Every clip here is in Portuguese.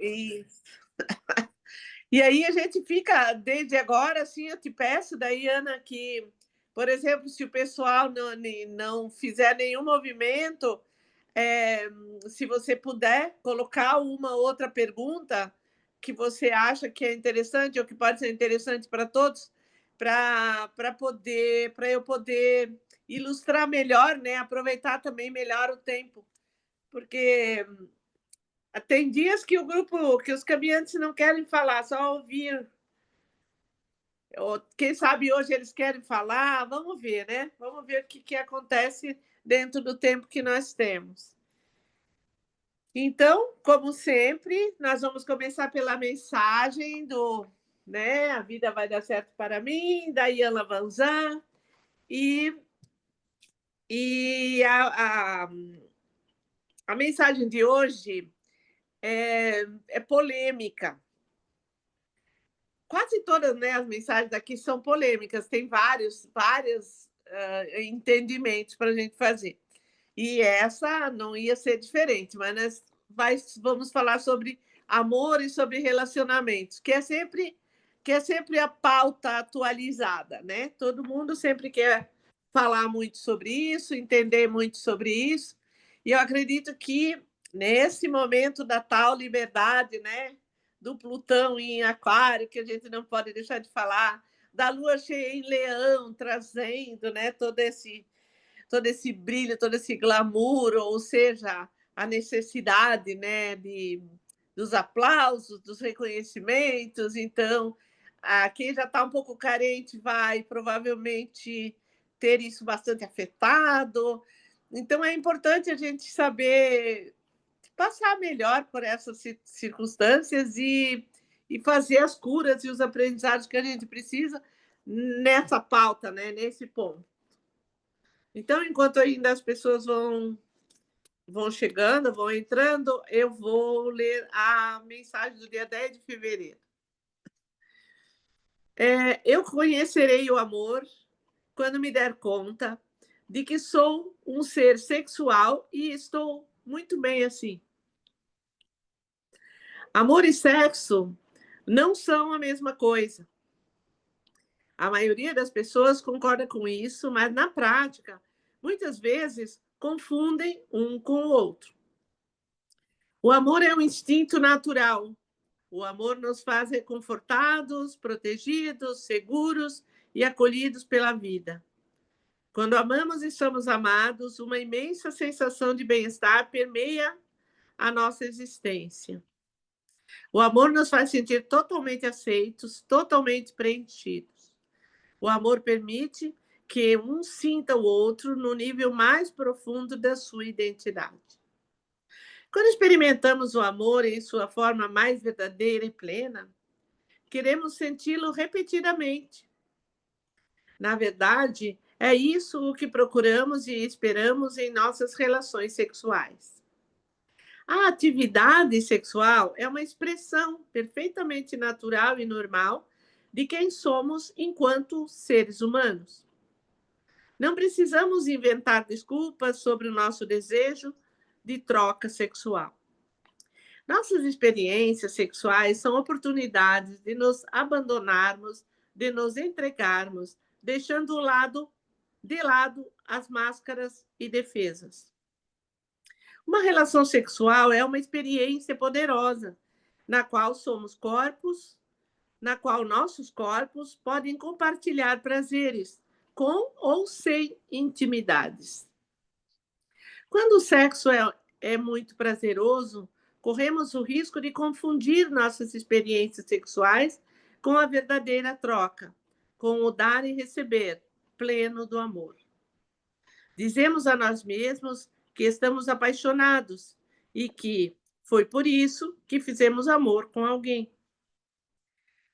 Isso. E aí a gente fica, desde agora, assim, eu te peço, daí, Ana, que, por exemplo, se o pessoal não fizer nenhum movimento, se você puder colocar uma outra pergunta que você acha que é interessante ou que pode ser interessante para todos, para eu poder ilustrar melhor, né? Aproveitar também melhor o tempo, porque tem dias que o grupo, que os caminhantes não querem falar, só ouvir. Ou, quem sabe hoje eles querem falar, vamos ver, né? Vamos ver o que acontece dentro do tempo que nós temos. Então, como sempre, nós vamos começar pela mensagem do, né? A vida vai dar certo para mim, da Iana Vanzan. E a mensagem de hoje é polêmica. Quase todas, né, as mensagens aqui são polêmicas, tem vários entendimentos para a gente fazer. E essa não ia ser diferente, mas nós vamos falar sobre amor e sobre relacionamentos, que é sempre a pauta atualizada, né? Todo mundo sempre quer falar muito sobre isso, entender muito sobre isso. E eu acredito que nesse momento da tal liberdade, né, do Plutão em Aquário, que a gente não pode deixar de falar, da Lua cheia em Leão, trazendo, né, todo esse brilho, todo esse glamour, ou seja, a necessidade, né, dos aplausos, dos reconhecimentos. Então, quem já está um pouco carente vai provavelmente ter isso bastante afetado. Então, é importante a gente saber passar melhor por essas circunstâncias e fazer as curas e os aprendizados que a gente precisa nessa pauta, né, nesse ponto. Então, enquanto ainda as pessoas vão chegando, vão entrando, eu vou ler a mensagem do dia 10 de fevereiro. Eu conhecerei o amor quando me der conta de que sou um ser sexual e estou muito bem assim. Amor e sexo não são a mesma coisa. A maioria das pessoas concorda com isso, mas na prática, muitas vezes confundem um com o outro. O amor é um instinto natural. O amor nos faz reconfortados, protegidos, seguros e acolhidos pela vida. Quando amamos e somos amados, uma imensa sensação de bem-estar permeia a nossa existência. O amor nos faz sentir totalmente aceitos, totalmente preenchidos. O amor permite que um sinta o outro no nível mais profundo da sua identidade. Quando experimentamos o amor em sua forma mais verdadeira e plena, queremos senti-lo repetidamente. Na verdade, é isso o que procuramos e esperamos em nossas relações sexuais. A atividade sexual é uma expressão perfeitamente natural e normal de quem somos enquanto seres humanos. Não precisamos inventar desculpas sobre o nosso desejo de troca sexual. Nossas experiências sexuais são oportunidades de nos abandonarmos, de nos entregarmos, deixando de lado as máscaras e defesas. Uma relação sexual é uma experiência poderosa, na qual somos corpos, na qual nossos corpos podem compartilhar prazeres, com ou sem intimidades. Quando o sexo é muito prazeroso, corremos o risco de confundir nossas experiências sexuais com a verdadeira troca, com o dar e receber pleno do amor. Dizemos a nós mesmos que estamos apaixonados e que foi por isso que fizemos amor com alguém.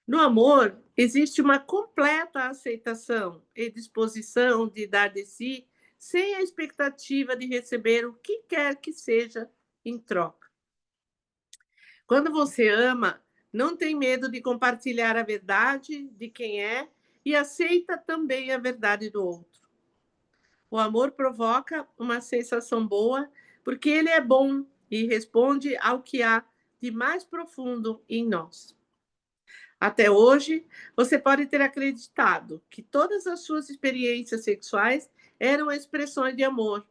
No amor, existe uma completa aceitação e disposição de dar de si sem a expectativa de receber o que quer que seja em troca. Quando você ama, não tem medo de compartilhar a verdade de quem é e aceita também a verdade do outro. O amor provoca uma sensação boa porque ele é bom e responde ao que há de mais profundo em nós. Até hoje, você pode ter acreditado que todas as suas experiências sexuais eram expressões de amor.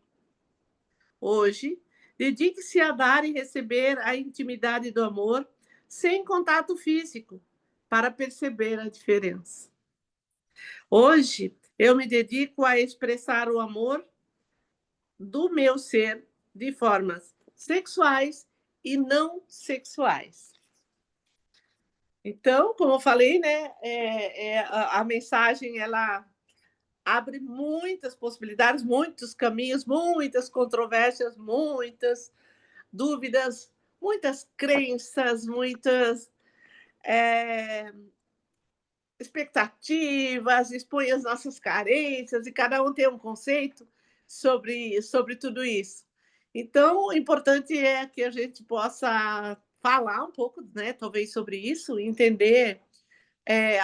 Hoje, dedique-se a dar e receber a intimidade do amor sem contato físico, para perceber a diferença. Hoje, eu me dedico a expressar o amor do meu ser de formas sexuais e não sexuais. Então, como eu falei, né, a mensagem ela abre muitas possibilidades, muitos caminhos, muitas controvérsias, muitas dúvidas, muitas crenças, muitas expectativas, expõe as nossas carências, e cada um tem um conceito sobre tudo isso. Então, o importante é que a gente possa falar um pouco, né, talvez sobre isso, entender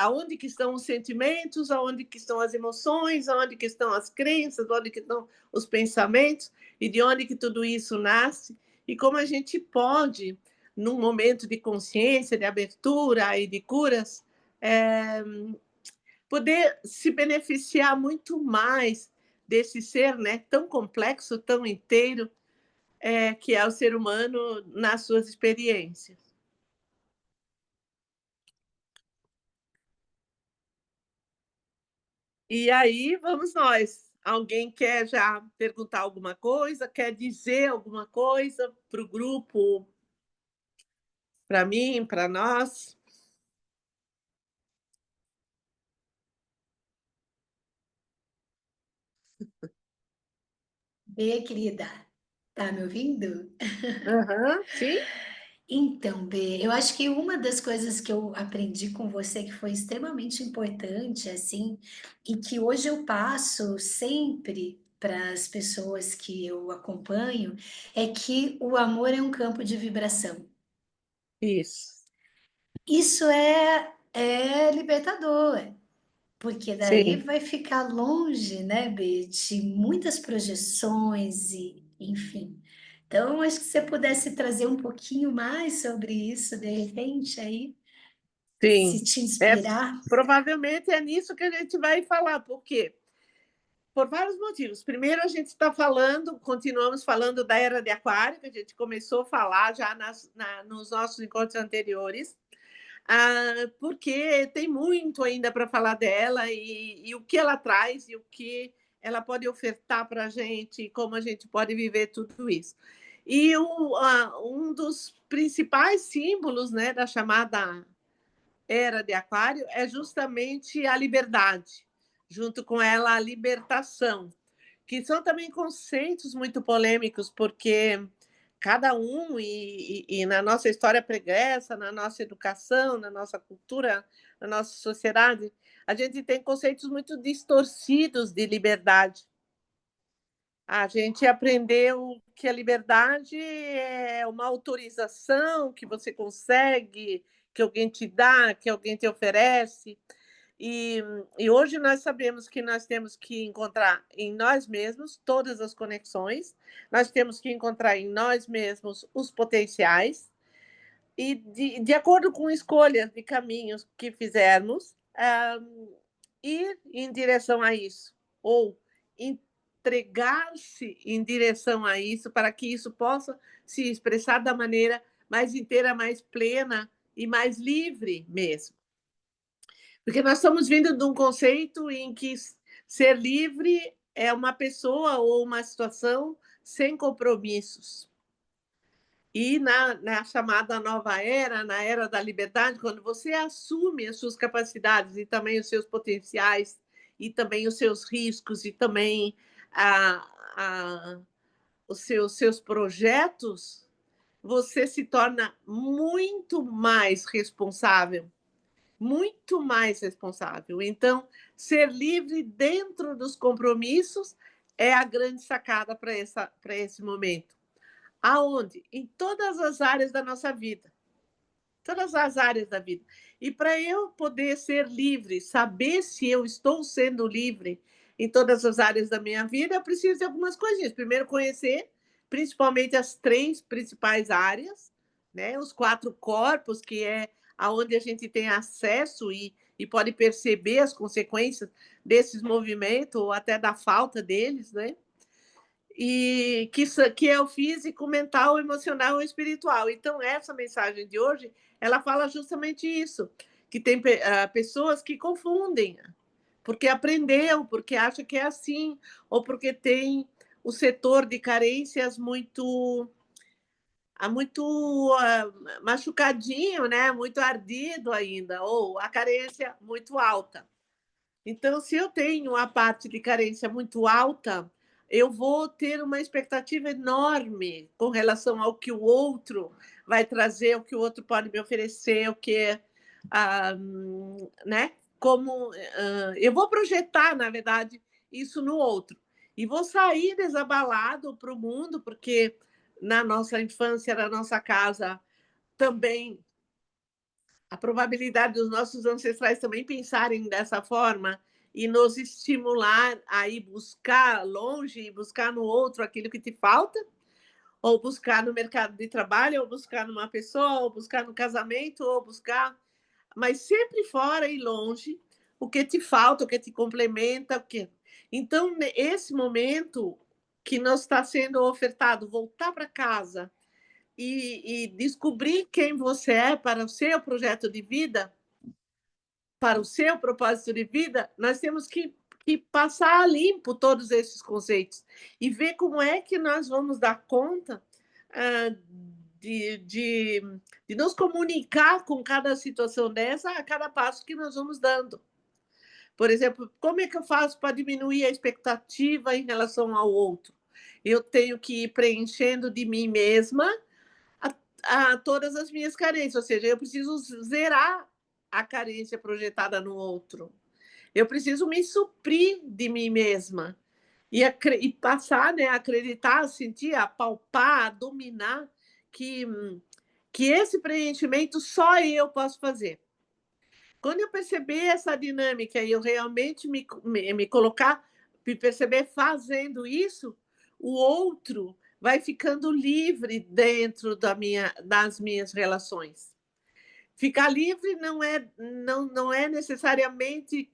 aonde que estão os sentimentos, aonde que estão as emoções, aonde que estão as crenças, aonde que estão os pensamentos, e de onde que tudo isso nasce, e como a gente pode, num momento de consciência, de abertura e de curas, é, poder se beneficiar muito mais desse ser, né, tão complexo, tão inteiro, que é o ser humano nas suas experiências. E aí vamos nós. Alguém quer já perguntar alguma coisa? Quer dizer alguma coisa para o grupo, para mim, para nós? Bê, querida, tá me ouvindo? Aham, sim, Então, Bê, eu acho que uma das coisas que eu aprendi com você que foi extremamente importante, assim, e que hoje eu passo sempre para as pessoas que eu acompanho, é que o amor é um campo de vibração. isso. Isso é libertador, porque daí Sim, vai ficar longe, né, Bê, de muitas projeções e enfim. Então, acho que se você pudesse trazer um pouquinho mais sobre isso, de repente, aí, se sim. te É, inspirar. provavelmente é nisso que a gente vai falar, porque por vários motivos. Primeiro, a gente está falando, continuamos falando da era de Aquário, que a gente começou a falar já nos nossos encontros anteriores, porque tem muito ainda para falar dela e o que ela traz e o que ela pode ofertar para a gente, como a gente pode viver tudo isso. E um dos principais símbolos, né, da chamada era de Aquário é justamente a liberdade, junto com ela a libertação, que são também conceitos muito polêmicos, porque cada um, e na nossa história pregressa, na nossa educação, na nossa cultura, na nossa sociedade, a gente tem conceitos muito distorcidos de liberdade. A gente aprendeu que a liberdade é uma autorização que você consegue, que alguém te dá, que alguém te oferece. E, e hoje nós sabemos que nós temos que encontrar em nós mesmos todas as conexões, nós temos que encontrar em nós mesmos os potenciais, e de acordo com escolhas de caminhos que fizermos, ir em direção a isso, ou entregar-se em direção a isso, para que isso possa se expressar da maneira mais inteira, mais plena e mais livre mesmo. Porque nós estamos vindo de um conceito em que ser livre é uma pessoa ou uma situação sem compromissos. E na chamada nova era, na era da liberdade, quando você assume as suas capacidades e também os seus potenciais, e também os seus riscos, e também a, a, os seus projetos, você se torna muito mais responsável. Muito mais responsável. Então, ser livre dentro dos compromissos é a grande sacada para esse momento. Aonde? Em todas as áreas da nossa vida. Todas as áreas da vida. E para eu poder ser livre, saber se eu estou sendo livre em todas as áreas da minha vida, eu preciso de algumas coisinhas. Primeiro, conhecer, principalmente as três principais áreas, né? Os 4 corpos, que é aonde a gente tem acesso e pode perceber as consequências desses movimentos ou até da falta deles, né? E que é o físico, mental, emocional e espiritual. Então, essa mensagem de hoje, ela fala justamente isso, que tem pessoas que confundem, porque aprendeu, porque acha que é assim, ou porque tem o setor de carências muito machucadinho, né? Muito ardido ainda, ou a carência muito alta. Então, se eu tenho a parte de carência muito alta, eu vou ter uma expectativa enorme com relação ao que o outro vai trazer, o que o outro pode me oferecer, o que, ah, né? Como eu vou projetar, na verdade, isso no outro. E vou sair desabalado para o mundo, porque na nossa infância, na nossa casa, também a probabilidade dos nossos ancestrais também pensarem dessa forma e nos estimular a ir buscar longe e buscar no outro aquilo que te falta, ou buscar no mercado de trabalho, ou buscar numa pessoa, ou buscar no casamento, ou buscar, mas sempre fora e longe o que te falta, o que te complementa, o que. Então, esse momento que nos está sendo ofertado, voltar para casa e descobrir quem você é para o seu projeto de vida, para o seu propósito de vida, nós temos que passar a limpo todos esses conceitos e ver como é que nós vamos dar conta ah, de nos comunicar com cada situação dessa a cada passo que nós vamos dando. Por exemplo, como é que eu faço para diminuir a expectativa em relação ao outro? Eu tenho que ir preenchendo de mim mesma a todas as minhas carências, ou seja, eu preciso zerar a carência projetada no outro. Eu preciso me suprir de mim mesma e passar, né, a acreditar, a sentir, a palpar, a dominar que, que esse preenchimento só eu posso fazer. Quando eu perceber essa dinâmica e eu realmente me colocar, me perceber fazendo isso, o outro vai ficando livre dentro das minhas relações. Ficar livre não é necessariamente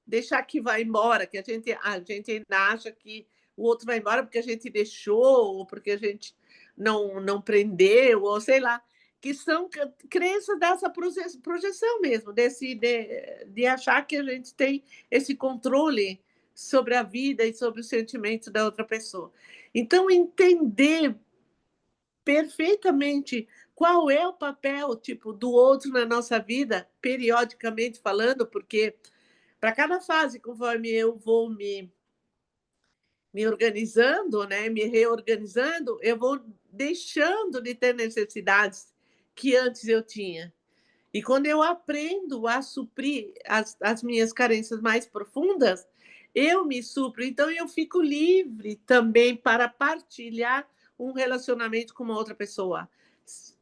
deixar que vá embora, que a gente ainda acha que o outro vai embora porque a gente deixou, ou porque a gente não prendeu, ou sei lá, que são crenças dessa projeção mesmo, de achar que a gente tem esse controle sobre a vida e sobre os sentimentos da outra pessoa. Então, entender perfeitamente qual é o papel, tipo, do outro na nossa vida, periodicamente falando, porque para cada fase, conforme eu vou me organizando, né, me reorganizando, eu vou deixando de ter necessidades que antes eu tinha. E quando eu aprendo a suprir as minhas carências mais profundas, eu me supro. Então, eu fico livre também para partilhar um relacionamento com uma outra pessoa.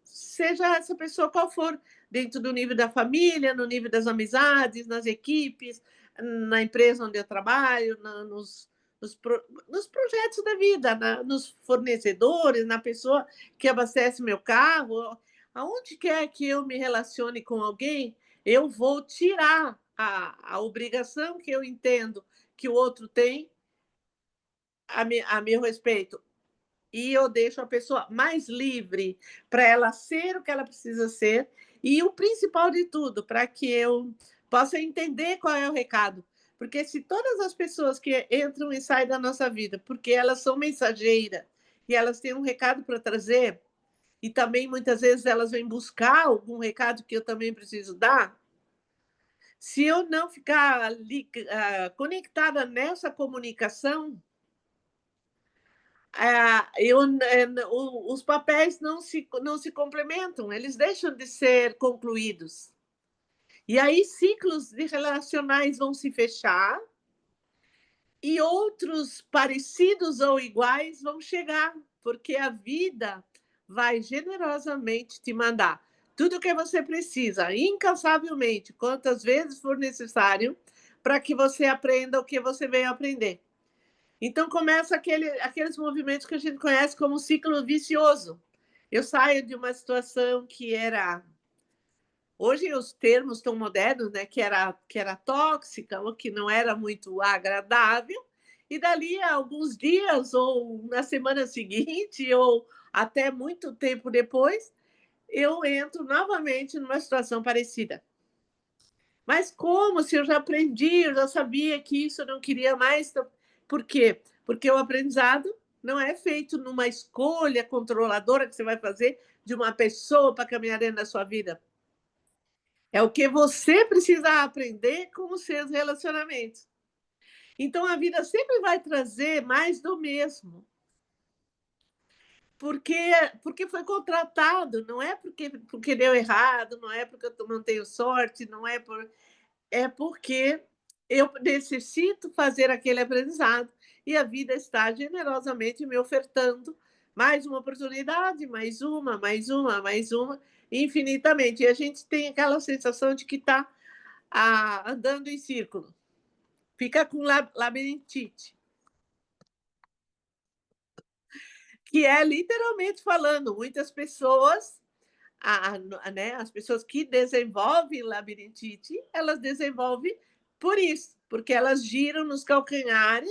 Seja essa pessoa qual for, dentro do nível da família, no nível das amizades, nas equipes, na empresa onde eu trabalho, nos projetos da vida, nos fornecedores, na pessoa que abastece meu carro. Aonde quer que eu me relacione com alguém, eu vou tirar a obrigação que eu entendo que o outro tem a meu respeito. E eu deixo a pessoa mais livre para ela ser o que ela precisa ser. E o principal de tudo, para que eu possa entender qual é o recado. Porque se todas as pessoas que entram e saem da nossa vida, porque elas são mensageiras e elas têm um recado para trazer, e também muitas vezes elas vêm buscar algum recado que eu também preciso dar. Se eu não ficar conectada nessa comunicação, os papéis não se complementam, eles deixam de ser concluídos. E aí ciclos de relacionais vão se fechar e outros parecidos ou iguais vão chegar, porque a vida vai generosamente te mandar tudo o que você precisa, incansavelmente, quantas vezes for necessário, para que você aprenda o que você veio aprender. Então começa aqueles movimentos que a gente conhece como ciclo vicioso. Eu saio de uma situação que era, hoje os termos estão modernos, né, que era tóxica ou que não era muito agradável, e dali a alguns dias ou na semana seguinte ou até muito tempo depois, eu entro novamente numa situação parecida. Mas como se eu já aprendi, eu já sabia que isso eu não queria mais. Então, por quê? Porque o aprendizado não é feito numa escolha controladora que você vai fazer de uma pessoa para caminhar dentro da sua vida. É o que você precisa aprender com os seus relacionamentos. Então, a vida sempre vai trazer mais do mesmo. Porque, porque foi contratado, não é porque deu errado, não é porque eu não tenho sorte, não é por, é porque eu necessito fazer aquele aprendizado e a vida está generosamente me ofertando mais uma oportunidade, mais uma, mais uma, mais uma, infinitamente. E a gente tem aquela sensação de que está andando em círculo, fica com labirintite, que é literalmente falando, muitas pessoas né, as pessoas que desenvolvem labirintite, elas desenvolvem por isso, porque elas giram nos calcanhares,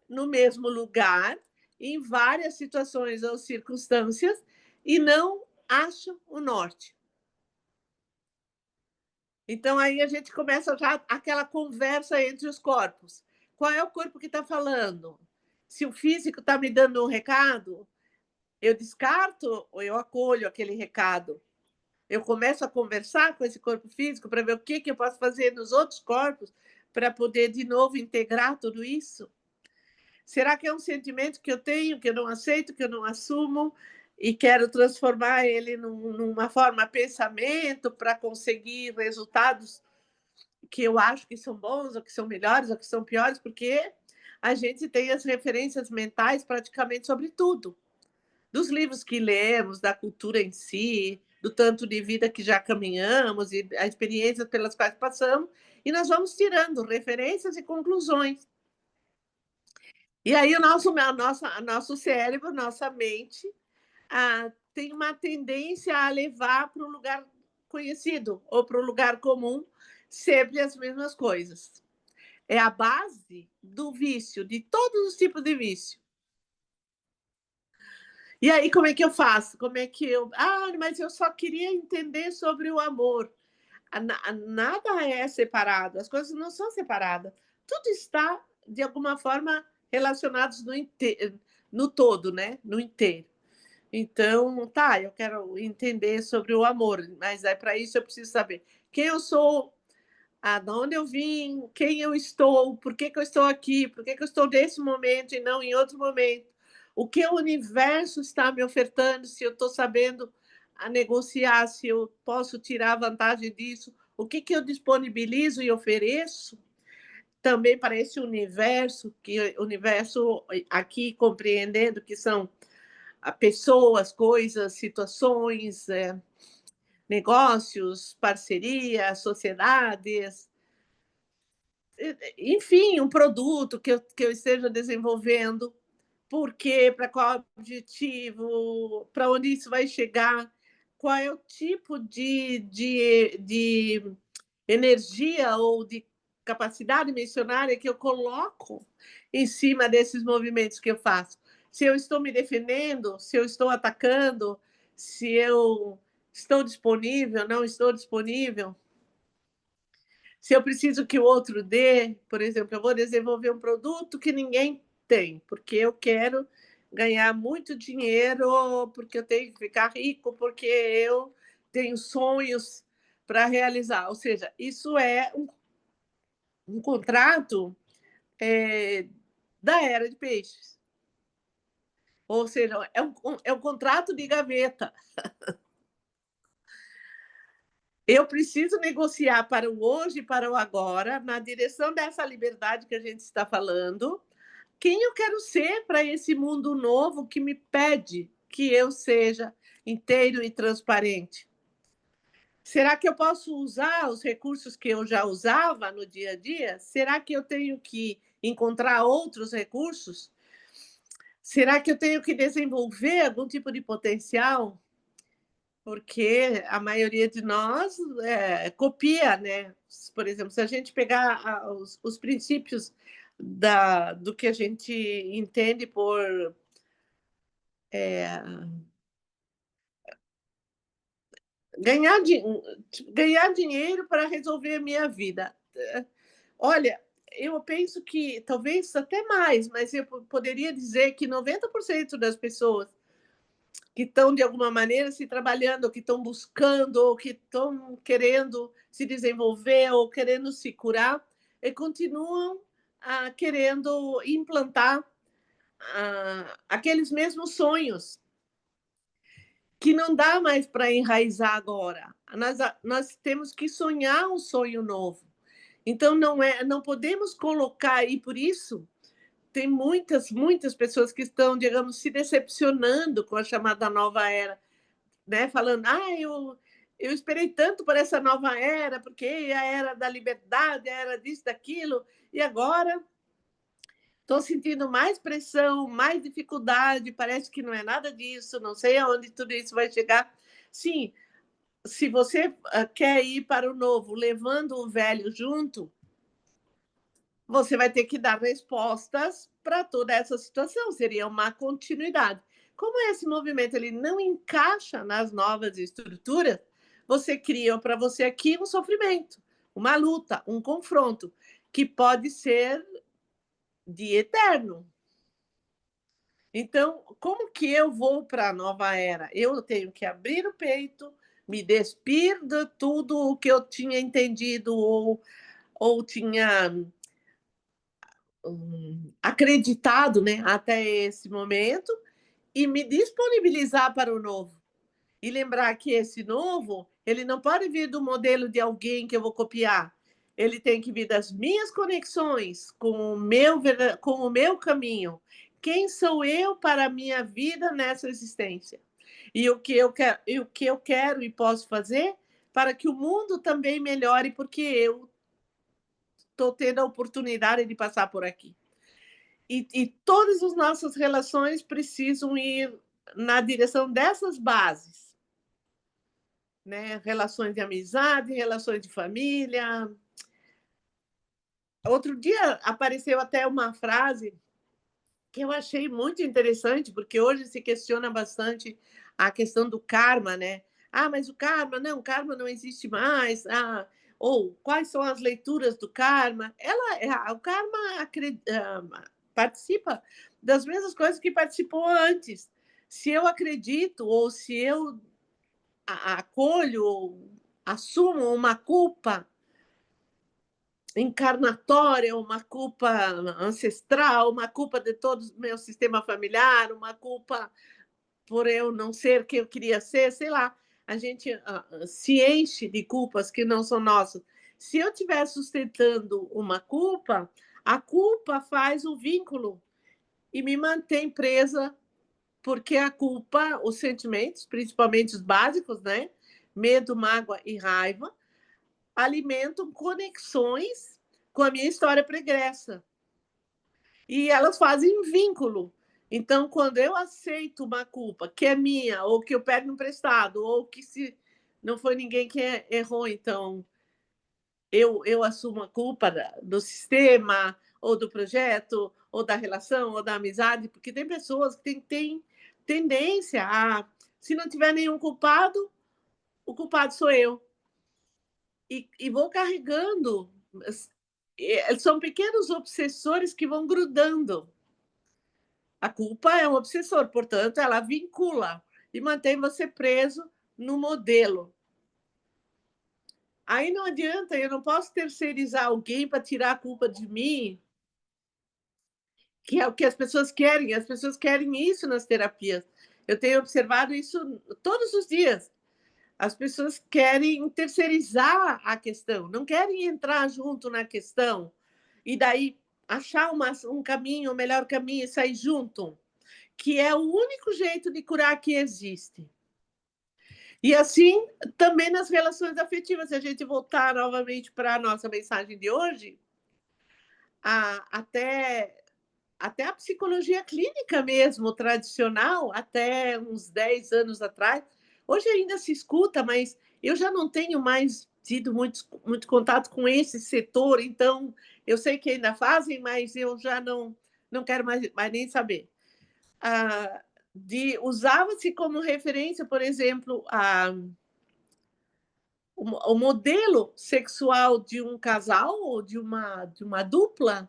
no mesmo lugar, em várias situações ou circunstâncias, e não acham o norte. Então, aí a gente começa já aquela conversa entre os corpos. Qual é o corpo que está falando? Se o físico está me dando um recado, eu descarto ou eu acolho aquele recado? Eu começo a conversar com esse corpo físico para ver o que eu posso fazer nos outros corpos para poder, de novo, integrar tudo isso? Será que é um sentimento que eu tenho, que eu não aceito, que eu não assumo e quero transformar ele numa forma pensamento para conseguir resultados que eu acho que são bons, ou que são melhores, ou que são piores, porque a gente tem as referências mentais praticamente sobre tudo, dos livros que lemos, da cultura em si, do tanto de vida que já caminhamos e as experiências pelas quais passamos, e nós vamos tirando referências e conclusões. E aí nosso cérebro, nossa mente, tem uma tendência a levar para um lugar conhecido ou para um lugar comum sempre as mesmas coisas. É a base do vício, de todos os tipos de vício. E aí, como é que eu faço? Como é que eu. Ah, mas eu só queria entender sobre o amor. Nada é separado, as coisas não são separadas. Tudo está, de alguma forma, relacionado no todo, né? No inteiro. Então, tá, eu quero entender sobre o amor, mas para isso eu preciso saber quem eu sou, de onde eu vim, quem eu estou, por que eu estou aqui, por que eu estou nesse momento e não em outro momento. O que o universo está me ofertando, se eu estou sabendo a negociar, se eu posso tirar vantagem disso, o que eu disponibilizo e ofereço também para esse universo, que o universo aqui compreendendo que são pessoas, coisas, situações, negócios, parcerias, sociedades, enfim, um produto que eu esteja desenvolvendo, por quê, para qual objetivo, para onde isso vai chegar, qual é o tipo de energia ou de capacidade missionária que eu coloco em cima desses movimentos que eu faço. Se eu estou me defendendo, se eu estou atacando, se eu estou disponível, não estou disponível. Se eu preciso que o outro dê, por exemplo, eu vou desenvolver um produto que ninguém tem, porque eu quero ganhar muito dinheiro, porque eu tenho que ficar rico, porque eu tenho sonhos para realizar. Ou seja, isso é um contrato da era de peixes. Ou seja, é um contrato de gaveta. Eu preciso negociar para o hoje e para o agora, na direção dessa liberdade que a gente está falando, quem eu quero ser para esse mundo novo que me pede que eu seja inteiro e transparente. Será que eu posso usar os recursos que eu já usava no dia a dia? Será que eu tenho que encontrar outros recursos? Será que eu tenho que desenvolver algum tipo de potencial? porque a maioria de nós copia, né? Por exemplo, se a gente pegar os princípios do que a gente entende por ganhar, ganhar dinheiro para resolver a minha vida. Olha, eu penso que talvez até mais, mas eu poderia dizer que 90% das pessoas que estão, de alguma maneira, se trabalhando, ou que estão buscando, ou que estão querendo se desenvolver, ou querendo se curar, e continuam querendo implantar aqueles mesmos sonhos que não dá mais para enraizar agora. Nós temos que sonhar um sonho novo. Então, não podemos colocar, e por isso tem muitas pessoas que estão, digamos, se decepcionando com a chamada nova era, né? Falando, eu esperei tanto por essa nova era, porque a era da liberdade, a era disso, daquilo, e agora estou sentindo mais pressão, mais dificuldade, parece que não é nada disso, não sei aonde tudo isso vai chegar. Sim, se você quer ir para o novo, levando o velho junto, você vai ter que dar respostas para toda essa situação, seria uma continuidade. Como esse movimento ele não encaixa nas novas estruturas, você cria para você aqui um sofrimento, uma luta, um confronto, que pode ser de eterno. Então, como que eu vou para a nova era? Eu tenho que abrir o peito, me despir de tudo o que eu tinha entendido ou tinha acreditado, né, até esse momento, e me disponibilizar para o novo. E lembrar que esse novo, ele não pode vir do modelo de alguém que eu vou copiar. Ele tem que vir das minhas conexões com o meu caminho. Quem sou eu para a minha vida nessa existência? E o que eu quero e posso fazer para que o mundo também melhore, porque eu estou tendo a oportunidade de passar por aqui. E todas as nossas relações precisam ir na direção dessas bases, né? Relações de amizade, relações de família. Outro dia apareceu até uma frase que eu achei muito interessante, porque hoje se questiona bastante a questão do karma, né? Mas o karma não existe mais. Ou quais são as leituras do karma? O karma participa das mesmas coisas que participou antes. Se eu acredito ou se eu acolho ou assumo uma culpa encarnatória, uma culpa ancestral, uma culpa de todo o meu sistema familiar, uma culpa por eu não ser quem eu queria ser, sei lá. A gente se enche de culpas que não são nossas. Se eu estiver sustentando uma culpa, a culpa faz um vínculo e me mantém presa, porque a culpa, os sentimentos, principalmente os básicos, né? Medo, mágoa e raiva, alimentam conexões com a minha história pregressa. E elas fazem vínculo. Então, quando eu aceito uma culpa que é minha, ou que eu pego emprestado, ou que se não foi ninguém que errou, então eu assumo a culpa do sistema, ou do projeto, ou da relação, ou da amizade, porque tem pessoas que têm tendência se não tiver nenhum culpado, o culpado sou eu. E vou carregando. São pequenos obsessores que vão grudando. A culpa é um obsessor, portanto, ela vincula e mantém você preso no modelo. Aí não adianta, eu não posso terceirizar alguém para tirar a culpa de mim, que é o que as pessoas querem. As pessoas querem isso nas terapias. Eu tenho observado isso todos os dias. As pessoas querem terceirizar a questão, não querem entrar junto na questão e daí achar um caminho, o melhor caminho e sair junto, que é o único jeito de curar que existe. E assim, também nas relações afetivas, se a gente voltar novamente para a nossa mensagem de hoje, até a psicologia clínica mesmo, tradicional, até uns 10 anos atrás, Hoje ainda se escuta, mas eu já não tenho mais tido muito contato com esse setor, então eu sei que ainda fazem, mas eu já não quero mais nem saber. Ah, usava-se como referência, por exemplo, o modelo sexual de um casal ou de uma dupla,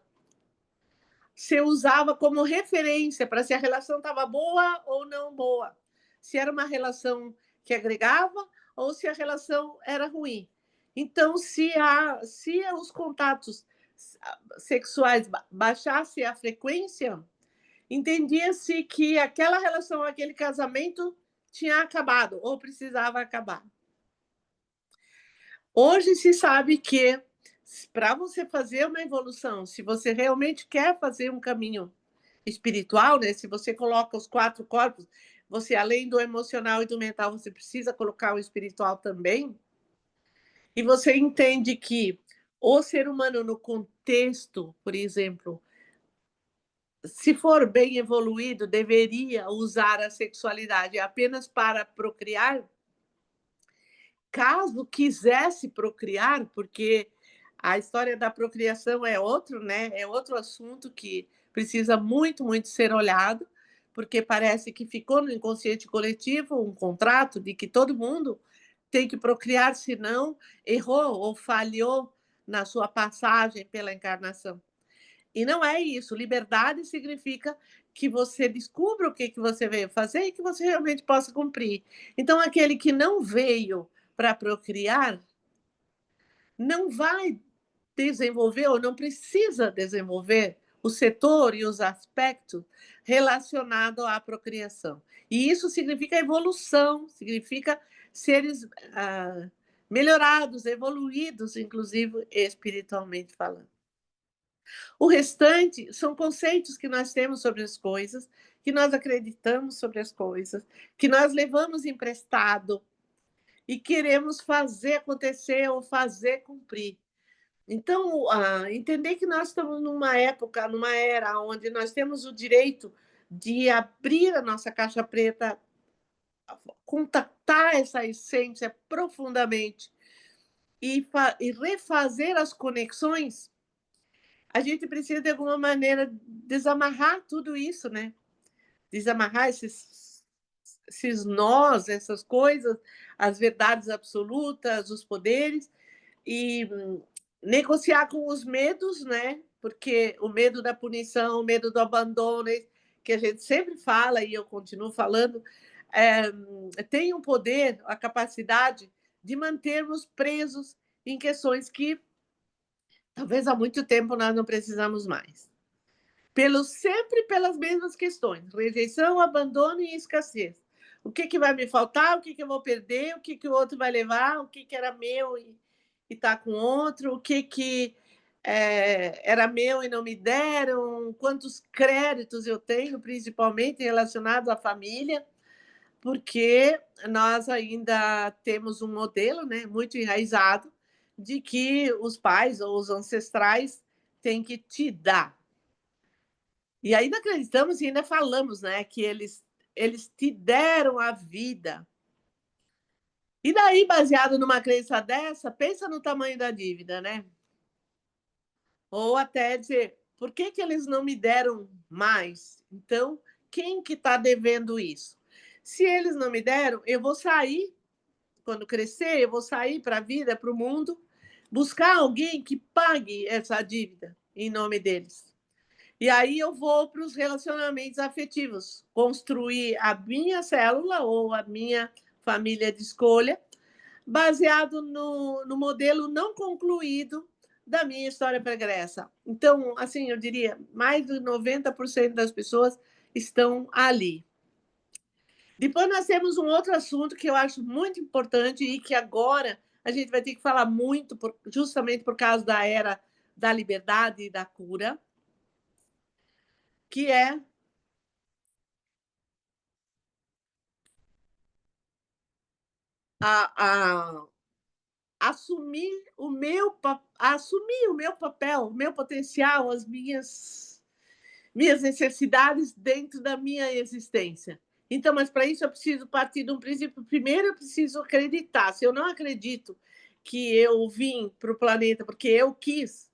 você usava como referência para se a relação estava boa ou não boa, se era uma relação que agregava ou se a relação era ruim. Então, se os contatos sexuais baixasse a frequência, entendia-se que aquela relação, aquele casamento tinha acabado ou precisava acabar. Hoje se sabe que para você fazer uma evolução, se você realmente quer fazer um caminho espiritual, né? Se você coloca os 4 corpos, você além do emocional e do mental, você precisa colocar o espiritual também. E você entende que o ser humano no contexto, por exemplo, se for bem evoluído, deveria usar a sexualidade apenas para procriar. Caso quisesse procriar, porque a história da procriação é outro, né? É outro assunto que precisa muito ser olhado, porque parece que ficou no inconsciente coletivo um contrato de que todo mundo tem que procriar, senão errou ou falhou na sua passagem pela encarnação. E não é isso. Liberdade significa que você descubra o que você veio fazer e que você realmente possa cumprir. Então, aquele que não veio para procriar não vai desenvolver ou não precisa desenvolver o setor e os aspectos relacionados à procriação. E isso significa evolução, significa seres melhorados, evoluídos, inclusive espiritualmente falando. O restante são conceitos que nós temos sobre as coisas, que nós acreditamos sobre as coisas, que nós levamos emprestado e queremos fazer acontecer ou fazer cumprir. Então, entender que nós estamos numa época, numa era onde nós temos o direito de abrir a nossa caixa preta, contactar essa essência profundamente e refazer as conexões, a gente precisa, de alguma maneira, desamarrar tudo isso, né? Desamarrar esses nós, essas coisas, as verdades absolutas, os poderes, e negociar com os medos, né? Porque o medo da punição, o medo do abandono, que a gente sempre fala, e eu continuo falando, tem um poder, a capacidade de mantermos presos em questões que talvez há muito tempo nós não precisamos mais. Sempre pelas mesmas questões: rejeição, abandono e escassez. O que vai me faltar? O que eu vou perder? O que o outro vai levar? O que era meu e está com outro? O que era meu e não me deram? Quantos créditos eu tenho, principalmente relacionados à família? Porque nós ainda temos um modelo, né, muito enraizado de que os pais ou os ancestrais têm que te dar. E ainda acreditamos e ainda falamos, né, que eles te deram a vida. E daí, baseado numa crença dessa, pensa no tamanho da dívida, né? Ou até dizer, por que eles não me deram mais? Então, quem que está devendo isso? Se eles não me deram, eu vou sair, quando crescer, eu vou sair para a vida, para o mundo, buscar alguém que pague essa dívida em nome deles. E aí eu vou para os relacionamentos afetivos, construir a minha célula ou a minha família de escolha, baseado no modelo não concluído da minha história pregressa. Então, assim, eu diria, mais de 90% das pessoas estão ali. Depois nós temos um outro assunto que eu acho muito importante e que agora a gente vai ter que falar muito, justamente por causa da era da liberdade e da cura, que é a assumir assumir o meu papel, o meu potencial, as minhas necessidades dentro da minha existência. Então, mas para isso eu preciso partir de um princípio. Primeiro, eu preciso acreditar. Se eu não acredito que eu vim para o planeta porque eu quis,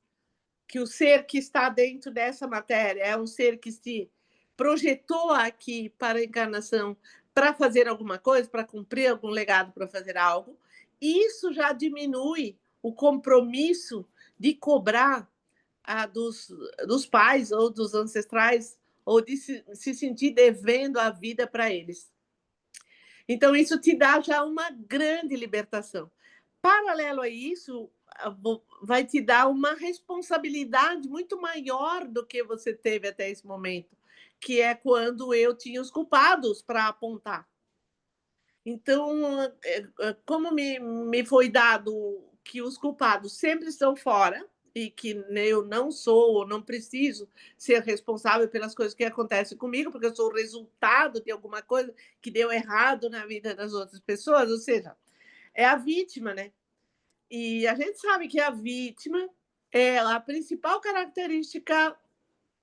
que o ser que está dentro dessa matéria é um ser que se projetou aqui para a encarnação para fazer alguma coisa, para cumprir algum legado, para fazer algo, isso já diminui o compromisso de cobrar dos pais ou dos ancestrais, ou de se sentir devendo a vida para eles. Então, isso te dá já uma grande libertação. Paralelo a isso, vai te dar uma responsabilidade muito maior do que você teve até esse momento, que é quando eu tinha os culpados para apontar. Então, como me foi dado que os culpados sempre estão fora e que eu não sou ou não preciso ser responsável pelas coisas que acontecem comigo, porque eu sou o resultado de alguma coisa que deu errado na vida das outras pessoas, ou seja, é a vítima, né? E a gente sabe que a vítima é a principal característica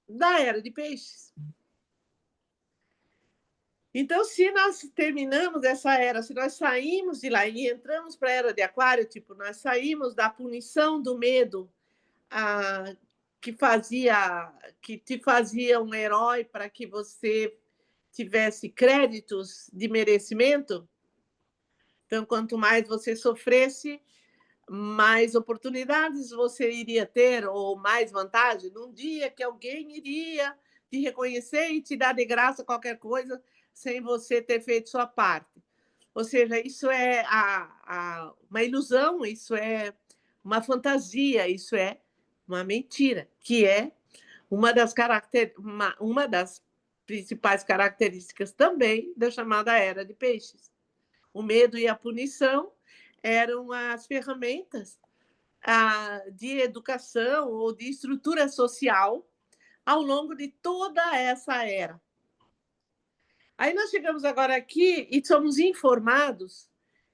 da era de peixes. Então, se nós terminamos essa era, se nós saímos de lá e entramos para a era de aquário, tipo, nós saímos da punição do medo, a, que te fazia um herói para que você tivesse créditos de merecimento. Então, quanto mais você sofresse, mais oportunidades você iria ter, ou mais vantagem, num dia que alguém iria te reconhecer e te dar de graça qualquer coisa sem você ter feito sua parte. Ou seja, isso é uma ilusão, isso é uma fantasia, isso é uma mentira, que é uma das principais características também da chamada Era de Peixes. O medo e a punição eram as ferramentas de educação ou de estrutura social ao longo de toda essa era. Aí nós chegamos agora aqui e somos informados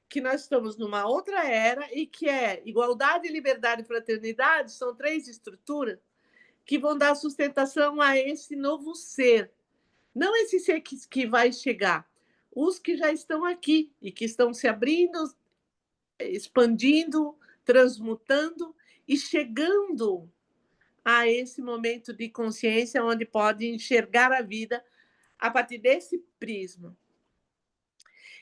que nós estamos numa outra era e que é igualdade, liberdade e fraternidade, são 3 estruturas que vão dar sustentação a esse novo ser. Não esse ser que vai chegar, os que já estão aqui e que estão se abrindo, expandindo, transmutando e chegando a esse momento de consciência onde pode enxergar a vida a partir desse prisma.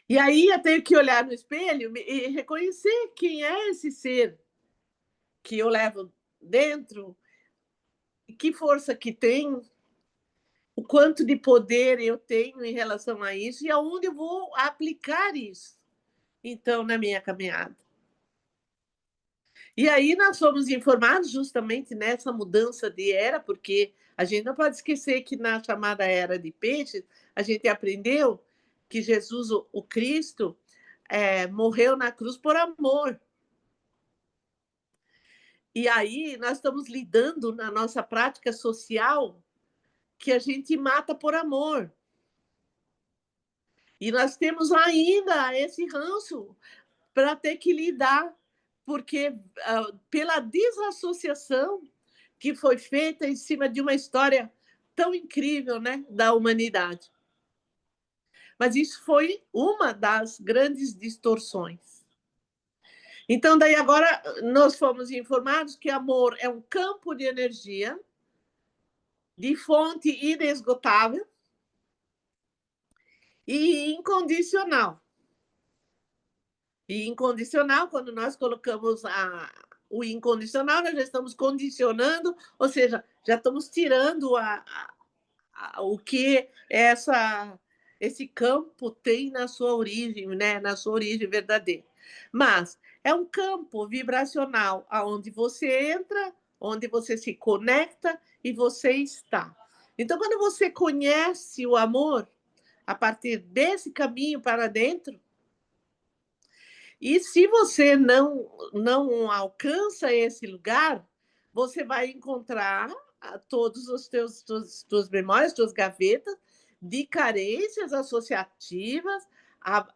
E aí eu tenho que olhar no espelho e reconhecer quem é esse ser que eu levo dentro, que força que tem, o quanto de poder eu tenho em relação a isso e aonde eu vou aplicar isso, então, na minha caminhada. E aí nós fomos informados justamente nessa mudança de era, porque a gente não pode esquecer que na chamada Era de Peixes, a gente aprendeu que Jesus, o Cristo, morreu na cruz por amor. E aí nós estamos lidando na nossa prática social que a gente mata por amor. E nós temos ainda esse ranço para ter que lidar, porque pela desassociação que foi feita em cima de uma história tão incrível, né, da humanidade. Mas isso foi uma das grandes distorções. Então, daí agora nós fomos informados que amor é um campo de energia de fonte inesgotável e incondicional. E incondicional, quando nós colocamos o incondicional, nós já estamos condicionando, ou seja, já estamos tirando o que esse campo tem na sua origem, né? Na sua origem verdadeira. Mas é um campo vibracional aonde você entra, onde você se conecta e você está. Então, quando você conhece o amor a partir desse caminho para dentro, e se você não alcança esse lugar, você vai encontrar todos os tuas memórias, tuas gavetas de carências associativas,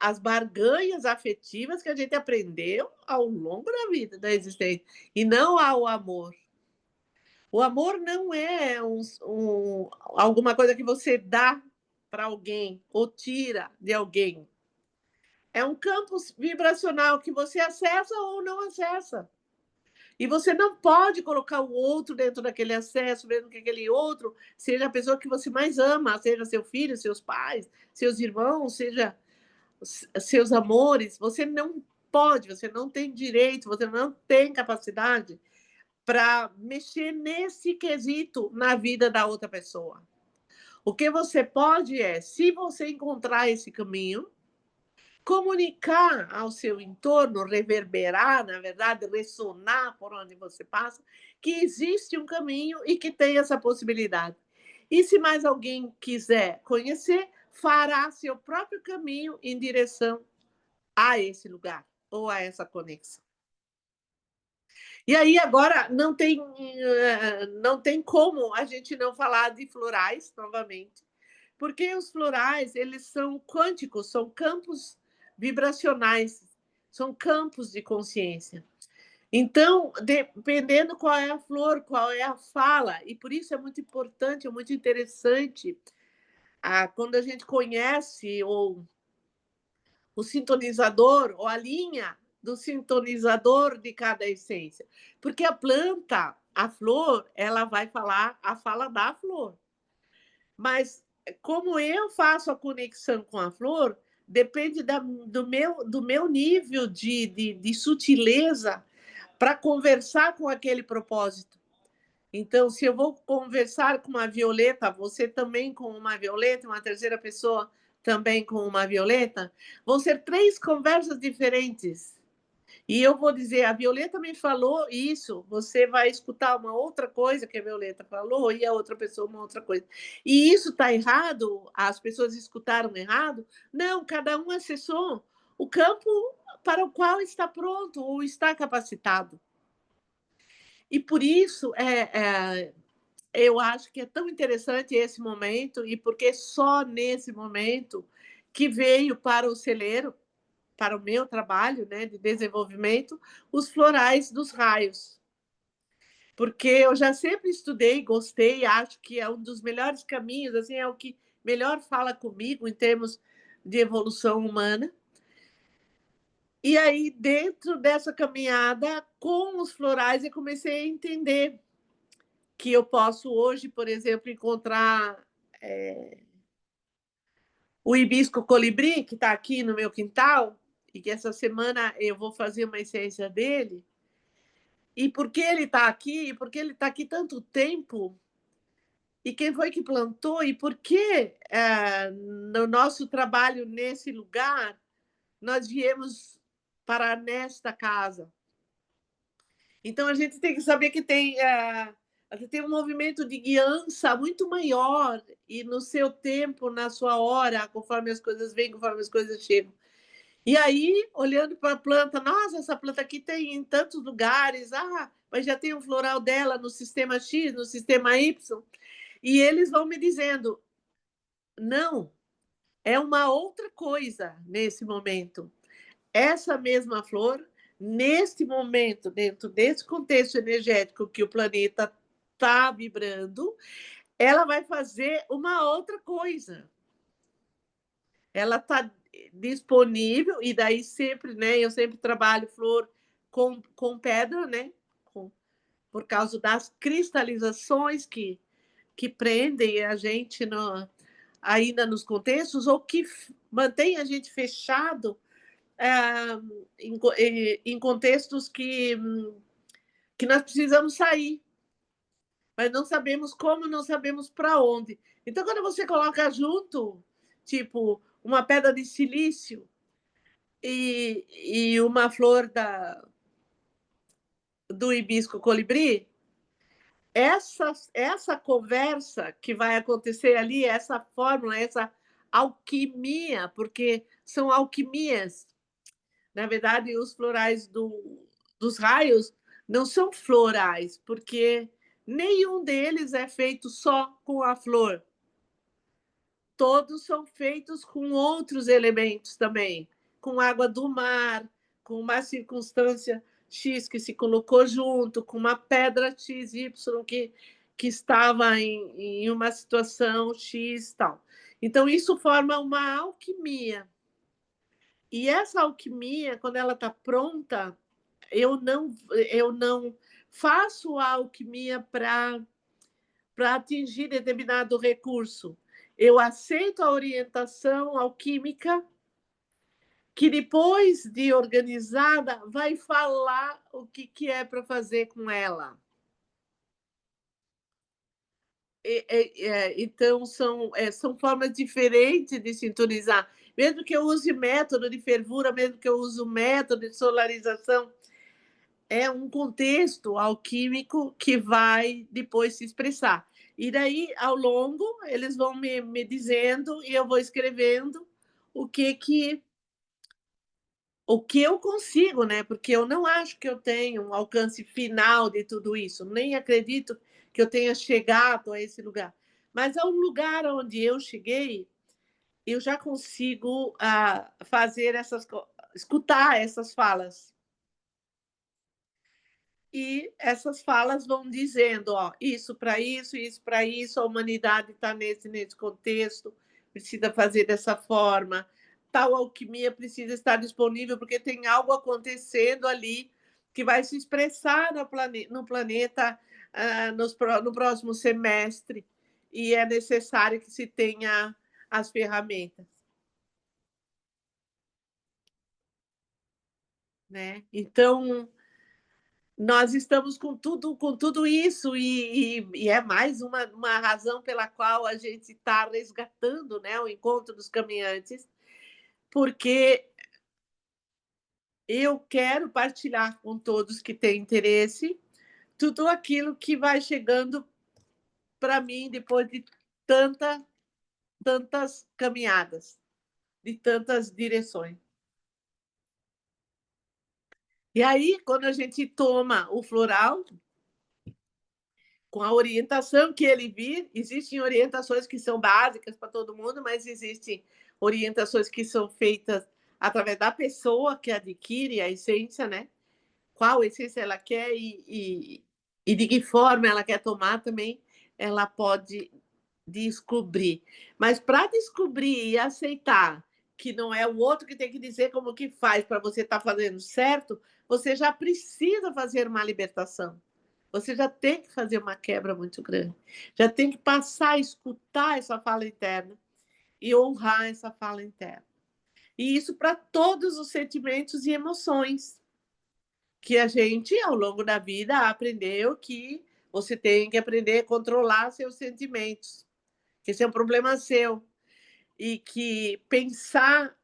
as barganhas afetivas que a gente aprendeu ao longo da vida, da existência, e não ao amor. O amor não é alguma coisa que você dá para alguém ou tira de alguém. É um campo vibracional que você acessa ou não acessa. E você não pode colocar o outro dentro daquele acesso, mesmo que aquele outro seja a pessoa que você mais ama, seja seu filho, seus pais, seus irmãos, seja seus amores. Você não pode, você não tem direito, você não tem capacidade para mexer nesse quesito na vida da outra pessoa. O que você pode é, se você encontrar esse caminho, comunicar ao seu entorno, reverberar, na verdade, ressonar por onde você passa, que existe um caminho e que tem essa possibilidade. E se mais alguém quiser conhecer, fará seu próprio caminho em direção a esse lugar ou a essa conexão. E aí agora não tem como a gente não falar de florais novamente, porque os florais, eles são quânticos, são campos vibracionais, são campos de consciência. Então, dependendo qual é a flor, qual é a fala, e por isso é muito importante, é muito interessante, quando a gente conhece o sintonizador ou a linha do sintonizador de cada essência. Porque a planta, a flor, ela vai falar a fala da flor. Mas como eu faço a conexão com a flor, depende do meu nível de sutileza para conversar com aquele propósito. Então, se eu vou conversar com uma violeta, você também com uma violeta, uma terceira pessoa também com uma violeta, vão ser 3 conversas diferentes. E eu vou dizer, a Violeta me falou isso, você vai escutar uma outra coisa que a Violeta falou e a outra pessoa uma outra coisa. E isso está errado? As pessoas escutaram errado? Não, cada um acessou o campo para o qual está pronto ou está capacitado. E por isso eu acho que é tão interessante esse momento, e porque só nesse momento que veio para o celeiro, para o meu trabalho, né, de desenvolvimento, os florais dos raios. Porque eu já sempre estudei, gostei, acho que é um dos melhores caminhos, assim, é o que melhor fala comigo em termos de evolução humana. E aí, dentro dessa caminhada com os florais, eu comecei a entender que eu posso hoje, por exemplo, encontrar o hibisco colibri, que está aqui no meu quintal, e que essa semana eu vou fazer uma essência dele. E por que ele está aqui? E por que ele está aqui tanto tempo? E quem foi que plantou? E por que, no nosso trabalho nesse lugar, nós viemos parar nesta casa? Então, a gente tem que saber que tem um movimento de guiança muito maior, e no seu tempo, na sua hora, conforme as coisas vêm, conforme as coisas chegam. E aí, olhando para a planta, nossa, essa planta aqui tem em tantos lugares, mas já tem um floral dela no sistema X, no sistema Y. E eles vão me dizendo, não, é uma outra coisa nesse momento. Essa mesma flor, neste momento, dentro desse contexto energético que o planeta está vibrando, ela vai fazer uma outra coisa. Ela está disponível, e daí sempre, né? Eu sempre trabalho flor com pedra, né? Por causa das cristalizações que prendem a gente ainda nos contextos, ou que mantém a gente fechado em contextos que nós precisamos sair, mas não sabemos como, não sabemos para onde. Então, quando você coloca junto, tipo, uma pedra de silício e uma flor do hibisco colibri, essa conversa que vai acontecer ali, essa fórmula, essa alquimia, porque são alquimias. Na verdade, os florais dos raios não são florais, porque nenhum deles é feito só com a flor. Todos são feitos com outros elementos também, com água do mar, com uma circunstância X que se colocou junto, com uma pedra XY que estava em uma situação X tal. Então, isso forma uma alquimia. E essa alquimia, quando ela está pronta, eu não faço a alquimia para atingir determinado recurso. Eu aceito a orientação alquímica, que depois de organizada, vai falar o que é para fazer com ela. Então, são formas diferentes de sintonizar. Mesmo que eu use método de fervura, mesmo que eu use método de solarização, é um contexto alquímico que vai depois se expressar. E daí, ao longo, eles vão me dizendo e eu vou escrevendo o que eu consigo, né? Porque eu não acho que eu tenho um alcance final de tudo isso, nem acredito que eu tenha chegado a esse lugar. Mas ao lugar onde eu cheguei, eu já consigo fazer escutar essas falas. E essas falas vão dizendo, ó, isso para isso, a humanidade está nesse contexto, precisa fazer dessa forma, tal alquimia precisa estar disponível, porque tem algo acontecendo ali que vai se expressar no planeta no próximo semestre, e é necessário que se tenha as ferramentas. Né? Então, nós estamos com tudo isso, e é mais uma razão pela qual a gente está resgatando, né, o encontro dos caminhantes, porque eu quero partilhar com todos que têm interesse tudo aquilo que vai chegando para mim depois de tantas caminhadas, de tantas direções. E aí, quando a gente toma o floral, com a orientação que ele vir, existem orientações que são básicas para todo mundo, mas existem orientações que são feitas através da pessoa que adquire a essência, né? Qual essência ela quer e de que forma ela quer tomar também, ela pode descobrir. Mas para descobrir e aceitar que não é o outro que tem que dizer como que faz para você estar fazendo certo, você já precisa fazer uma libertação. Você já tem que fazer uma quebra muito grande. Já tem que passar a escutar essa fala interna e honrar essa fala interna. E isso para todos os sentimentos e emoções que a gente, ao longo da vida, aprendeu que você tem que aprender a controlar seus sentimentos, que esse é um problema seu. E que pensar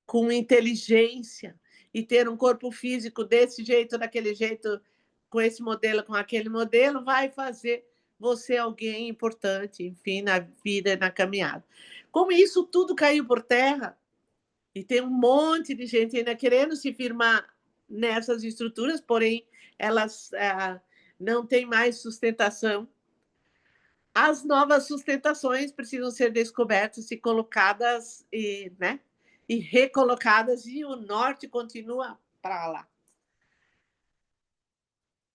com inteligência e ter um corpo físico desse jeito, daquele jeito, com esse modelo, com aquele modelo, vai fazer você alguém importante, enfim, na vida, na caminhada. Como isso tudo caiu por terra, e tem um monte de gente ainda querendo se firmar nessas estruturas, porém, elas não têm mais sustentação. As novas sustentações precisam ser descobertas e colocadas, né? E recolocadas, e o norte continua para lá.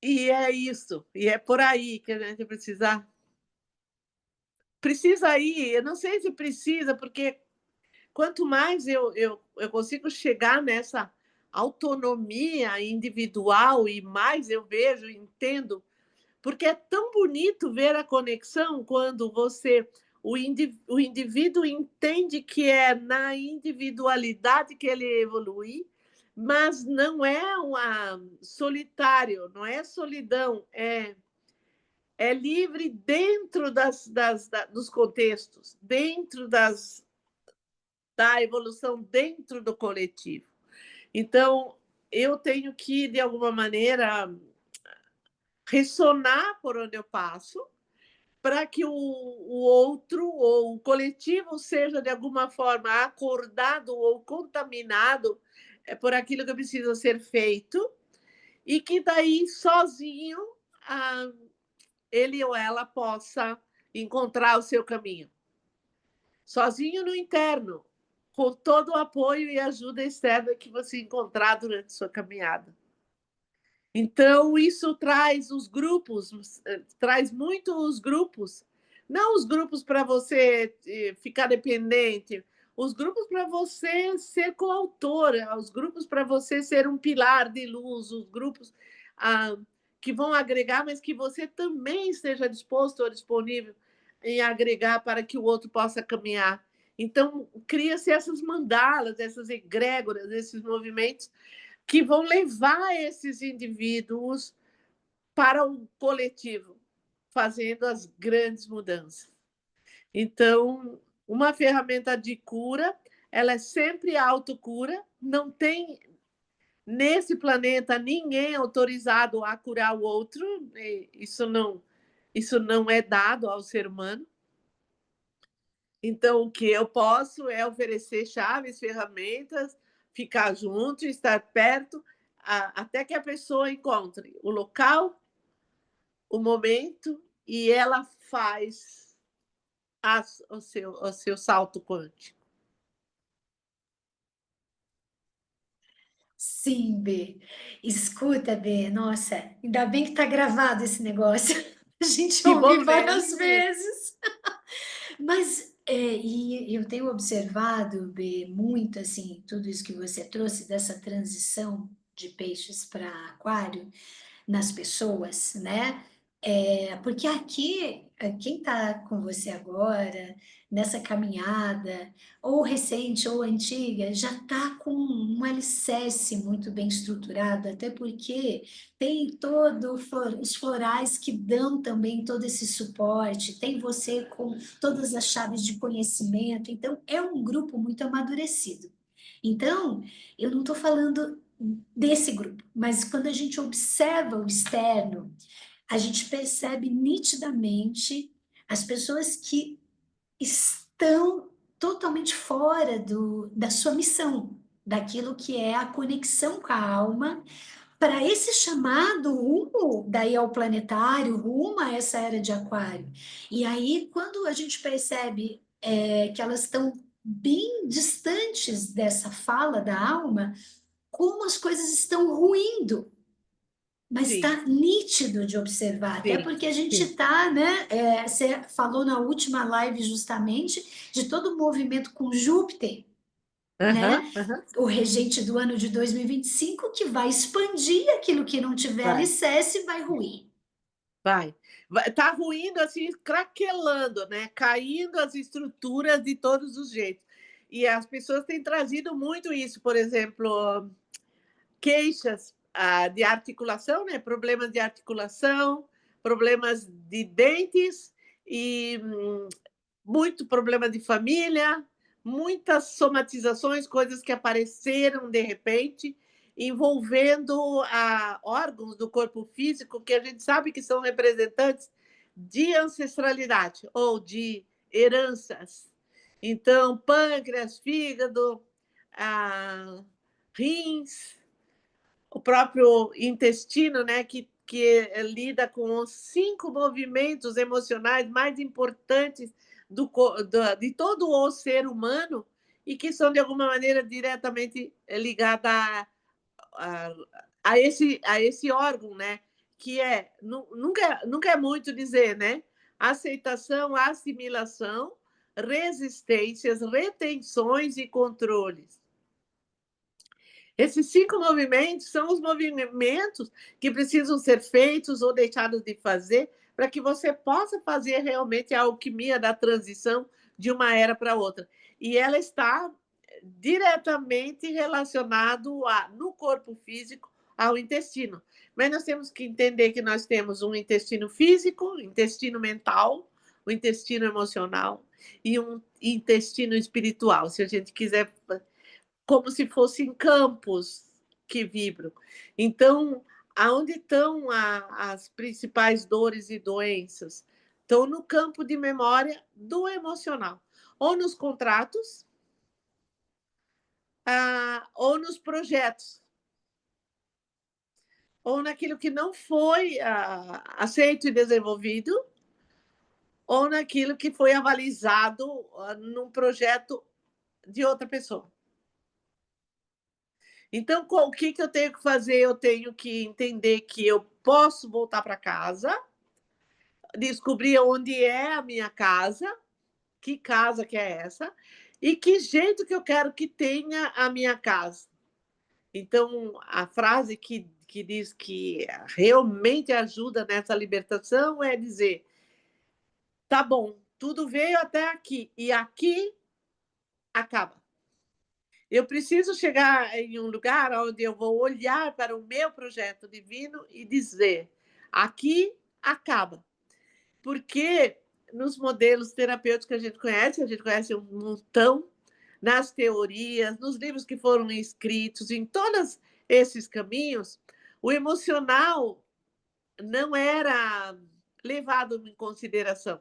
E é isso, e é por aí que a gente precisa ir. Eu não sei se precisa, porque quanto mais eu consigo chegar nessa autonomia individual, e mais eu vejo, entendo, porque é tão bonito ver a conexão quando o indivíduo entende que é na individualidade que ele evolui, mas não é solitário, não é solidão, é livre dentro dos contextos, dentro da evolução, dentro do coletivo. Então, eu tenho que, de alguma maneira, ressonar por onde eu passo, para que o outro ou o coletivo seja, de alguma forma, acordado ou contaminado por aquilo que precisa ser feito, e que daí, sozinho, ele ou ela possa encontrar o seu caminho. Sozinho no interno, com todo o apoio e ajuda externa que você encontrar durante sua caminhada. Então, isso traz os grupos, traz muito os grupos, Não os grupos para você ficar dependente, os grupos para você ser coautora, os grupos para você ser um pilar de luz, os grupos ah, que vão agregar, mas que você também esteja disposto ou disponível em agregar para que o outro possa caminhar. Então, cria-se essas mandalas, essas egrégoras, esses movimentos que vão levar esses indivíduos para o coletivo, fazendo as grandes mudanças. Então, uma ferramenta de cura, ela é sempre autocura, não tem nesse planeta ninguém autorizado a curar o outro, isso não é dado ao ser humano. Então, o que eu posso é oferecer chaves, ferramentas, ficar junto, estar perto, até que a pessoa encontre o local, o momento, e ela faz o seu salto quântico. Sim, B. Escuta, B, nossa, ainda bem que tá gravado esse negócio. A gente Que ouve bom, né? várias vezes. Mas, e eu tenho observado, B, muito assim, tudo isso que você trouxe dessa transição de peixes para aquário nas pessoas, né? Porque aqui, quem está com você agora, nessa caminhada, ou recente ou antiga, já está com um alicerce muito bem estruturado, até porque tem os florais que dão também todo esse suporte, tem você com todas as chaves de conhecimento, então é um grupo muito amadurecido. Então, eu não estou falando desse grupo, mas quando a gente observa o externo, a gente percebe nitidamente as pessoas que estão totalmente fora da sua missão, daquilo que é a conexão com a alma, para esse chamado rumo daí ao planetário, rumo a essa era de aquário. E aí, quando a gente percebe que elas estão bem distantes dessa fala da alma, como as coisas estão ruindo, mas Sim, está nítido de observar, até sim, porque a gente sim. está, né? Você falou na última live justamente de todo o movimento com Júpiter, Aham, né? aham. O regente do ano de 2025, que vai expandir aquilo que não tiver Vai, alicerce, vai ruir. vai. Tá ruindo, assim, craquelando, né? Caindo as estruturas de todos os jeitos. E as pessoas têm trazido muito isso, por exemplo, queixas de articulação, né? Problemas de articulação, problemas de dentes e muito problema de família, muitas somatizações, coisas que apareceram de repente, envolvendo órgãos do corpo físico que a gente sabe que são representantes de ancestralidade ou de heranças. Então, pâncreas, fígado, rins, o próprio intestino, né, que lida com os 5 movimentos emocionais mais importantes de todo o ser humano e que são, de alguma maneira, diretamente ligados a, a esse órgão, né? Que nunca é muito dizer, né? Aceitação, assimilação, resistências, retenções e controles. Esses 5 movimentos são os movimentos que precisam ser feitos ou deixados de fazer para que você possa fazer realmente a alquimia da transição de uma era para outra. E ela está diretamente relacionado no corpo físico ao intestino. Mas nós temos que entender que nós temos um intestino físico, um intestino mental, um intestino emocional e um intestino espiritual, se a gente quiser, como se fossem campos que vibram. Então, aonde estão as principais dores e doenças? Estão no campo de memória do emocional, ou nos contratos, ou nos projetos, ou naquilo que não foi aceito e desenvolvido, ou naquilo que foi avalizado num projeto de outra pessoa. Então, o que eu tenho que fazer? Eu tenho que entender que eu posso voltar para casa, descobrir onde é a minha casa, que casa que é essa, e que jeito que eu quero que tenha a minha casa. Então, a frase que diz que realmente ajuda nessa libertação é dizer: tá bom, tudo veio até aqui, e aqui acaba. Eu preciso chegar em um lugar onde eu vou olhar para o meu projeto divino e dizer: aqui acaba. Porque nos modelos terapêuticos que a gente conhece um montão, nas teorias, nos livros que foram escritos, em todos esses caminhos, o emocional não era levado em consideração.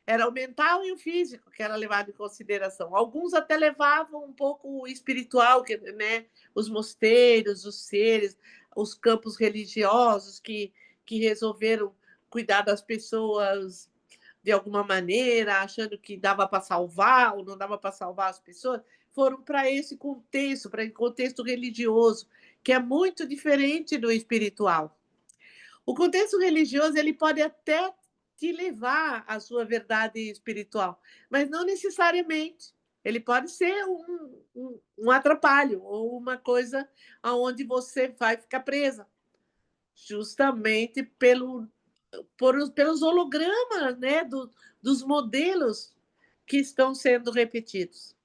Era o mental e o físico que era levado em consideração. Alguns até levavam um pouco o espiritual, né? Os mosteiros, os seres, os campos religiosos que resolveram cuidar das pessoas de alguma maneira, achando que dava para salvar ou não dava para salvar as pessoas, foram para esse contexto, para o contexto religioso, que é muito diferente do espiritual. O contexto religioso ele pode até te levar à sua verdade espiritual, mas não necessariamente. Ele pode ser um atrapalho ou uma coisa aonde você vai ficar presa, justamente pelos hologramas, né, dos modelos que estão sendo repetidos.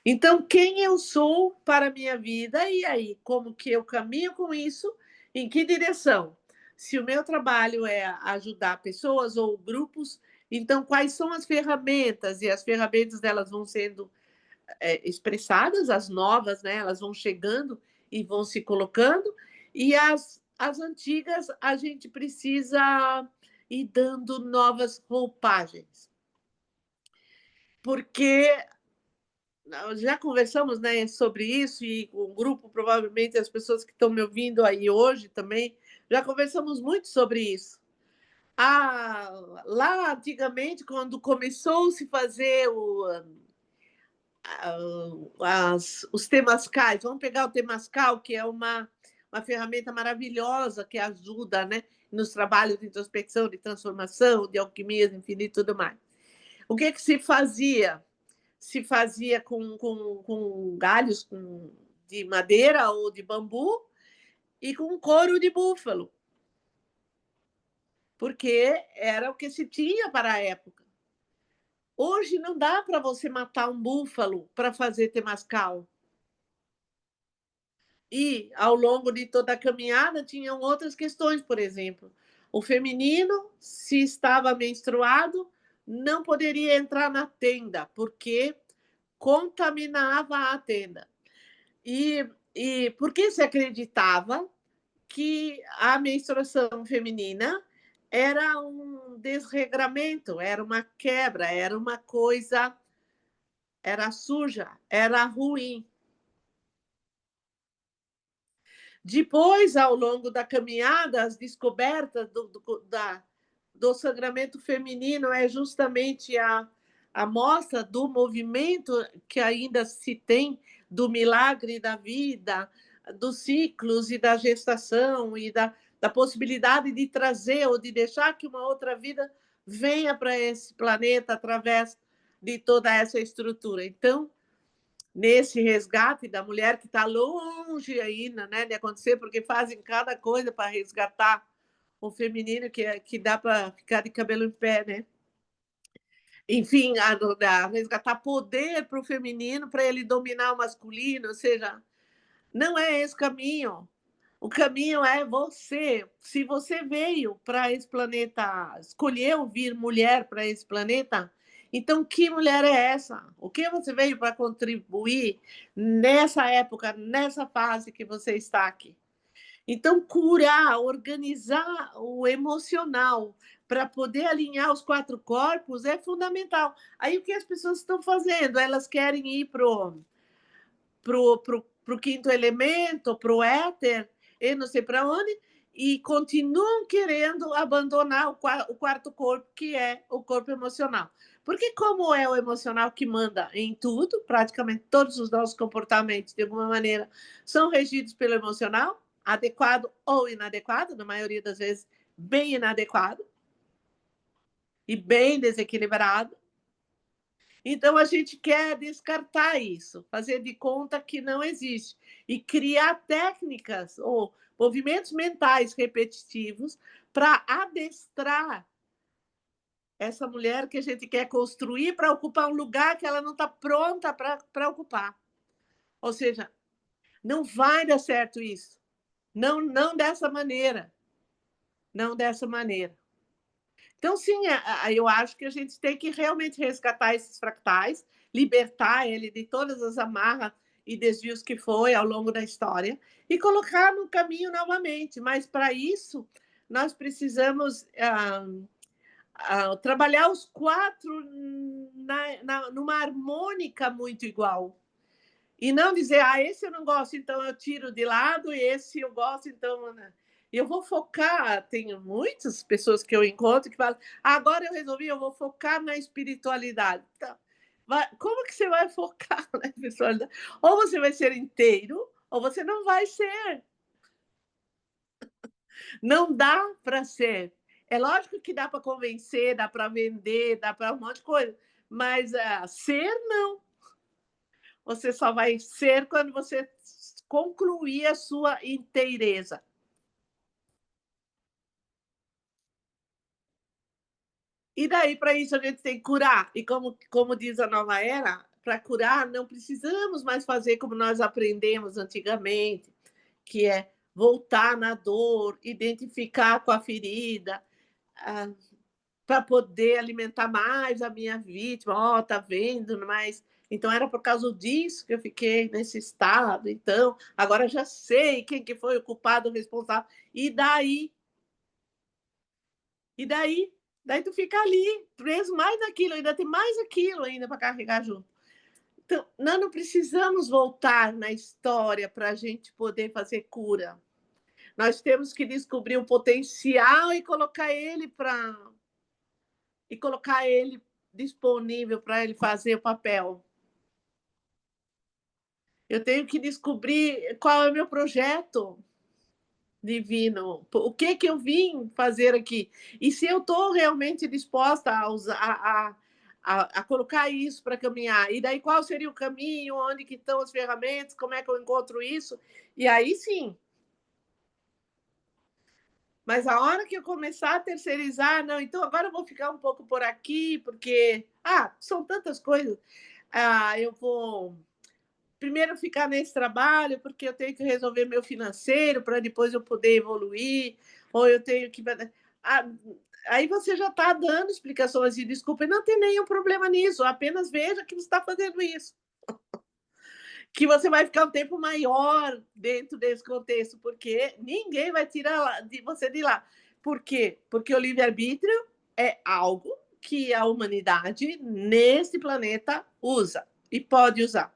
Então, quem eu sou para a minha vida e aí, como que eu caminho com isso, em que direção? Se o meu trabalho é ajudar pessoas ou grupos, então quais são as ferramentas? E as ferramentas delas vão sendo expressadas, as novas, né? Elas vão chegando e vão se colocando, e as antigas a gente precisa ir dando novas roupagens. Porque já conversamos, né, sobre isso, e o grupo, provavelmente as pessoas que estão me ouvindo aí hoje também, já conversamos muito sobre isso. Lá antigamente, quando começou a se fazer os temascais, vamos pegar o temascal, que é uma ferramenta maravilhosa que ajuda, né, nos trabalhos de introspecção, de transformação, de alquimia, enfim, e tudo mais. O que se fazia? Se fazia com galhos de madeira ou de bambu e com couro de búfalo, porque era o que se tinha para a época. Hoje não dá para você matar um búfalo para fazer temascal. E, ao longo de toda a caminhada, tinham outras questões, por exemplo, o feminino, se estava menstruado, não poderia entrar na tenda, porque contaminava a tenda. E porque se acreditava que a menstruação feminina era um desregramento, era uma quebra, era uma coisa, era suja, era ruim. Depois, ao longo da caminhada, as descobertas do sangramento feminino é justamente a mostra do movimento que ainda se tem do milagre da vida, dos ciclos e da gestação e da possibilidade de trazer ou de deixar que uma outra vida venha para esse planeta através de toda essa estrutura. Então, nesse resgate da mulher que está longe ainda, né, de acontecer, porque fazem cada coisa para resgatar o feminino que dá para ficar de cabelo em pé, né? Enfim, a resgatar poder para o feminino para ele dominar o masculino, ou seja, não é esse caminho. O caminho é você. Se você veio para esse planeta, escolheu vir mulher para esse planeta, então que mulher é essa? O que você veio para contribuir nessa época, nessa fase que você está aqui? Então, curar, organizar o emocional para poder alinhar os quatro corpos é fundamental. Aí o que as pessoas estão fazendo? Elas querem ir pro quinto elemento, pro éter, e não sei para onde, e continuam querendo abandonar o quarto corpo, que é o corpo emocional. Porque como é o emocional que manda em tudo, praticamente todos os nossos comportamentos, de alguma maneira, são regidos pelo emocional, adequado ou inadequado, na maioria das vezes, bem inadequado. e bem desequilibrado. Então, a gente quer descartar isso, fazer de conta que não existe e criar técnicas ou movimentos mentais repetitivos para adestrar essa mulher que a gente quer construir para ocupar um lugar que ela não está pronta para ocupar. Ou seja, não vai dar certo isso. Não, não dessa maneira. Não dessa maneira. Então, sim, eu acho que a gente tem que realmente resgatar esses fractais, libertar ele de todas as amarras e desvios que foi ao longo da história e colocar no caminho novamente. Mas, para isso, nós precisamos trabalhar os quatro numa harmônica muito igual. E não dizer, esse eu não gosto, então eu tiro de lado, e esse eu gosto, então. Né? Eu vou focar, tem muitas pessoas que eu encontro que falam, agora eu resolvi, eu vou focar na espiritualidade. Então, como que você vai focar na espiritualidade? Ou você vai ser inteiro, ou você não vai ser. Não dá para ser. É lógico que dá para convencer, dá para vender, dá para um monte de coisa, mas ser não. Você só vai ser quando você concluir a sua inteireza. E daí, para isso, a gente tem que curar. E como diz a nova era, para curar, não precisamos mais fazer como nós aprendemos antigamente, que é voltar na dor, identificar com a ferida, para poder alimentar mais a minha vítima. Tá vendo? Mas então era por causa disso que eu fiquei nesse estado. Então, agora já sei quem que foi o culpado, o responsável. E daí? E daí? Daí tu fica ali, preso mais naquilo, ainda tem mais aquilo ainda para carregar junto. Então, nós não precisamos voltar na história para a gente poder fazer cura. Nós temos que descobrir o potencial e colocar ele disponível para ele fazer o papel. Eu tenho que descobrir qual é o meu projeto divino, o que eu vim fazer aqui. E se eu estou realmente disposta a usar, a colocar isso para caminhar. E daí qual seria o caminho, onde que estão as ferramentas, como é que eu encontro isso? E aí sim. Mas a hora que eu começar a terceirizar, não, então agora eu vou ficar um pouco por aqui, porque são tantas coisas. Eu vou primeiro ficar nesse trabalho, porque eu tenho que resolver meu financeiro para depois eu poder evoluir, ou eu tenho que. Aí você já está dando explicações de desculpa, e não tem nenhum problema nisso, apenas veja que você está fazendo isso. Que você vai ficar um tempo maior dentro desse contexto, porque ninguém vai tirar você de lá. Por quê? Porque o livre-arbítrio é algo que a humanidade, nesse planeta, usa e pode usar.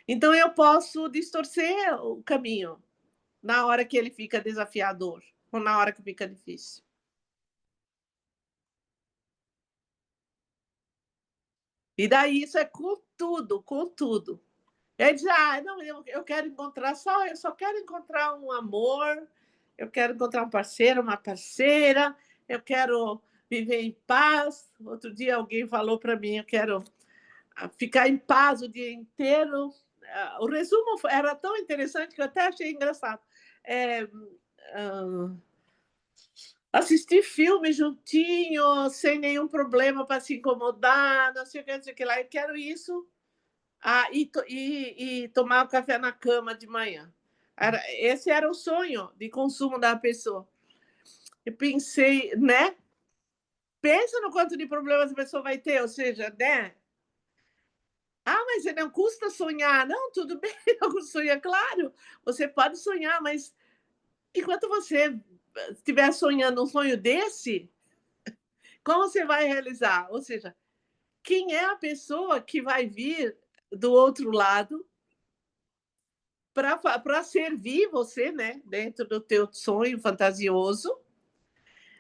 Então, eu posso distorcer o caminho na hora que ele fica desafiador ou na hora que fica difícil. E daí isso é com tudo, com tudo. É dizer, não, eu quero encontrar eu só quero encontrar um amor, eu quero encontrar um parceiro, uma parceira, eu quero viver em paz. Outro dia alguém falou para mim, eu quero ficar em paz o dia inteiro. O resumo era tão interessante que eu até achei engraçado. Assistir filme juntinho, sem nenhum problema para se incomodar, não sei o que, não sei o que lá. Eu quero isso. E tomar o café na cama de manhã. Esse era o sonho de consumo da pessoa. Eu pensei, né? Pensa no quanto de problemas a pessoa vai ter, ou seja, né? Mas não custa sonhar. Não, tudo bem, não sonha, claro. Você pode sonhar, mas enquanto você estiver sonhando um sonho desse, como você vai realizar? Ou seja, quem é a pessoa que vai vir do outro lado para servir você, né, dentro do teu sonho fantasioso,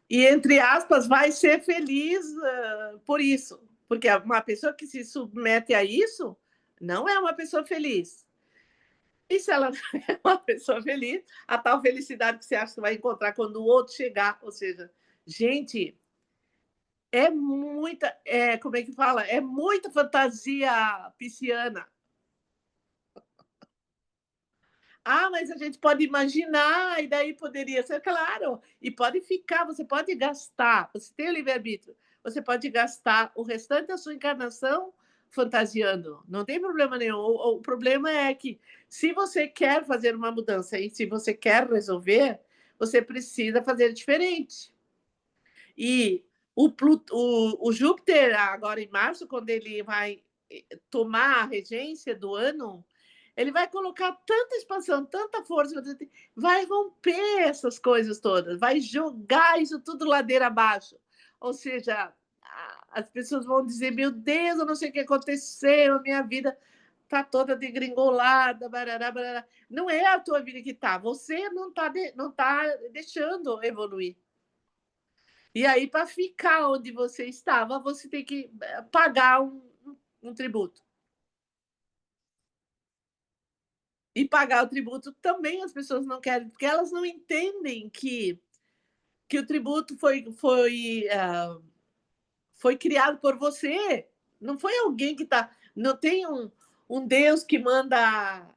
e, entre aspas, vai ser feliz por isso. Porque uma pessoa que se submete a isso não é uma pessoa feliz. E se ela não é uma pessoa feliz, a tal felicidade que você acha que vai encontrar quando o outro chegar, ou seja, gente, É muita, como é que fala? É muita fantasia pisciana. Ah, mas a gente pode imaginar, e daí poderia ser claro, e pode ficar, você pode gastar, você tem o livre-arbítrio, você pode gastar o restante da sua encarnação fantasiando, não tem problema nenhum. O problema é que, se você quer fazer uma mudança e se você quer resolver, você precisa fazer diferente. E o Júpiter, agora em março, quando ele vai tomar a regência do ano, ele vai colocar tanta expansão, tanta força, vai romper essas coisas todas, vai jogar isso tudo ladeira abaixo. Ou seja, as pessoas vão dizer: Meu Deus, eu não sei o que aconteceu, a minha vida está toda degringolada, barará, barará. Não é a tua vida que está, você não tá deixando evoluir. E aí, para ficar onde você estava, você tem que pagar um tributo. E pagar o tributo também as pessoas não querem, porque elas não entendem que o tributo foi criado por você. Não foi alguém que está. Não tem um Deus que manda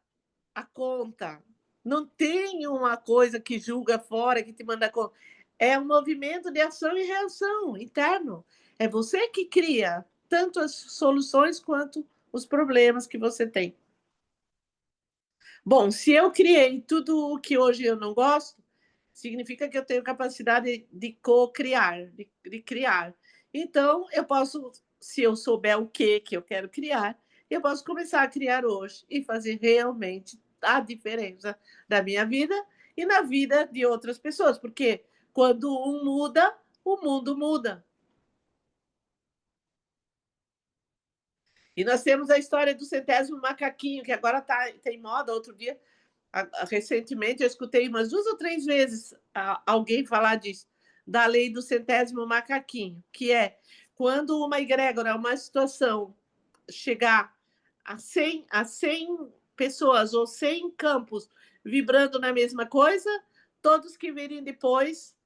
a conta. Não tem uma coisa que julga fora, que te manda a conta. É um movimento de ação e reação interno. É você que cria tanto as soluções quanto os problemas que você tem. Bom, se eu criei tudo o que hoje eu não gosto, significa que eu tenho capacidade de co-criar, de criar. Então, eu posso, se eu souber o que eu quero criar, eu posso começar a criar hoje e fazer realmente a diferença da minha vida e na vida de outras pessoas, porque quando um muda, o mundo muda. E nós temos a história do centésimo macaquinho, que agora tá em moda. Outro dia, recentemente, eu escutei umas 2 ou 3 vezes alguém falar disso, da lei do centésimo macaquinho, que é quando uma egrégora, uma situação, chegar a 100 pessoas ou 100 campos vibrando na mesma coisa, todos que virem depois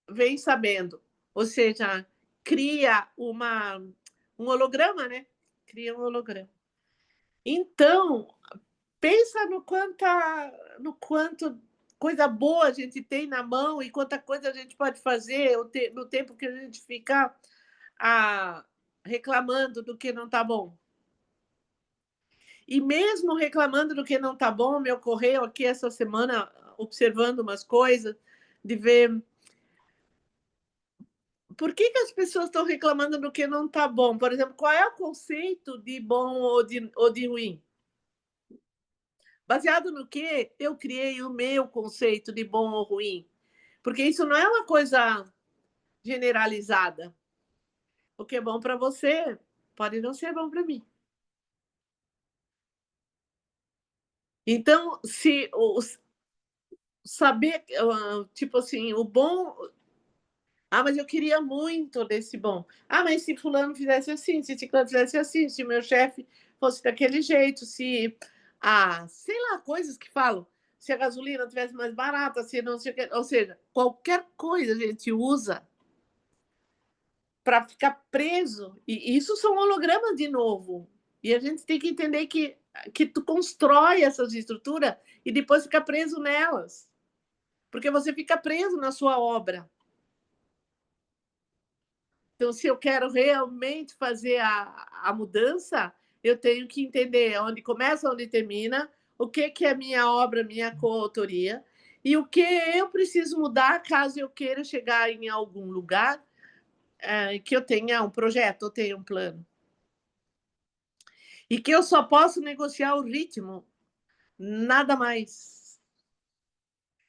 vêm sabendo. Ou seja, cria um holograma, né? Cria um holograma. Então, pensa no quanto coisa boa a gente tem na mão e quanta coisa a gente pode fazer no tempo que a gente fica ah, reclamando do que não está bom. E mesmo reclamando do que não está bom, me ocorreu aqui essa semana, observando umas coisas, de ver por que as pessoas estão reclamando do que não está bom. Por exemplo, qual é o conceito de bom ou de ruim? Baseado no que eu criei o meu conceito de bom ou ruim. Porque isso não é uma coisa generalizada. O que é bom para você pode não ser bom para mim. Então, se saber, tipo assim, o bom. Ah, mas eu queria muito desse bom. Ah, mas se fulano fizesse assim, se ciclano fizesse assim, se o meu chefe fosse daquele jeito, se, sei lá, coisas que falam, se a gasolina tivesse mais barata, se não sei o quê, ou seja, qualquer coisa a gente usa para ficar preso. E isso são hologramas de novo. E a gente tem que entender que tu constrói essas estruturas e depois fica preso nelas. Porque você fica preso na sua obra. Então, se eu quero realmente fazer a mudança, eu tenho que entender onde começa, onde termina, o que é minha obra, minha coautoria, e o que eu preciso mudar caso eu queira chegar em algum lugar que eu tenha um projeto, eu tenha um plano. E que eu só posso negociar o ritmo, nada mais.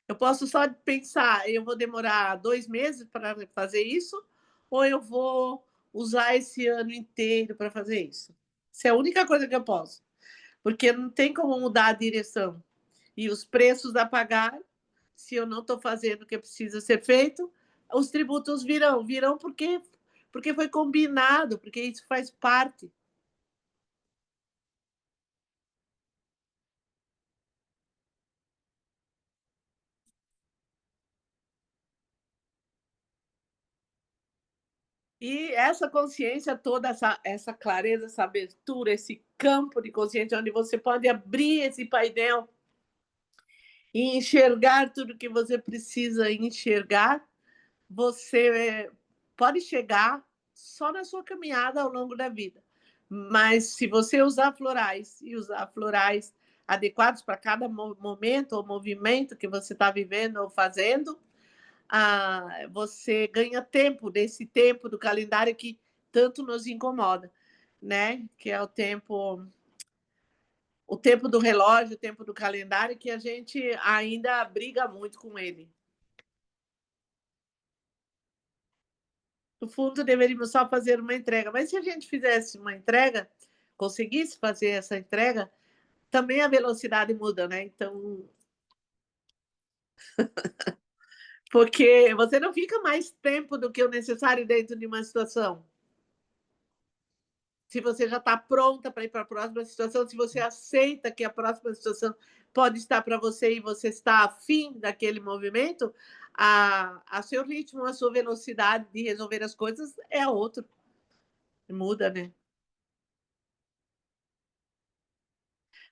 Eu posso só pensar, eu vou demorar 2 meses para fazer isso, ou eu vou usar esse ano inteiro para fazer isso. Isso é a única coisa que eu posso, porque não tem como mudar a direção. E os preços a pagar, se eu não estou fazendo o que precisa ser feito, os tributos virão porque foi combinado, porque isso faz parte. E essa consciência toda, essa clareza, essa abertura, esse campo de consciência onde você pode abrir esse painel e enxergar tudo que você precisa enxergar, você pode chegar só na sua caminhada ao longo da vida. Mas se você usar florais e usar florais adequados para cada momento ou movimento que você está vivendo ou fazendo, você ganha tempo desse tempo do calendário que tanto nos incomoda, né? Que é o tempo do relógio, o tempo do calendário, que a gente ainda briga muito com ele. No fundo, deveríamos só fazer uma entrega, mas se a gente fizesse uma entrega, conseguisse fazer essa entrega, também a velocidade muda, né? Então, porque você não fica mais tempo do que o necessário dentro de uma situação. Se você já está pronta para ir para a próxima situação, se você aceita que a próxima situação pode estar para você e você está afim daquele movimento, a seu ritmo, a sua velocidade de resolver as coisas é outro. Muda, né?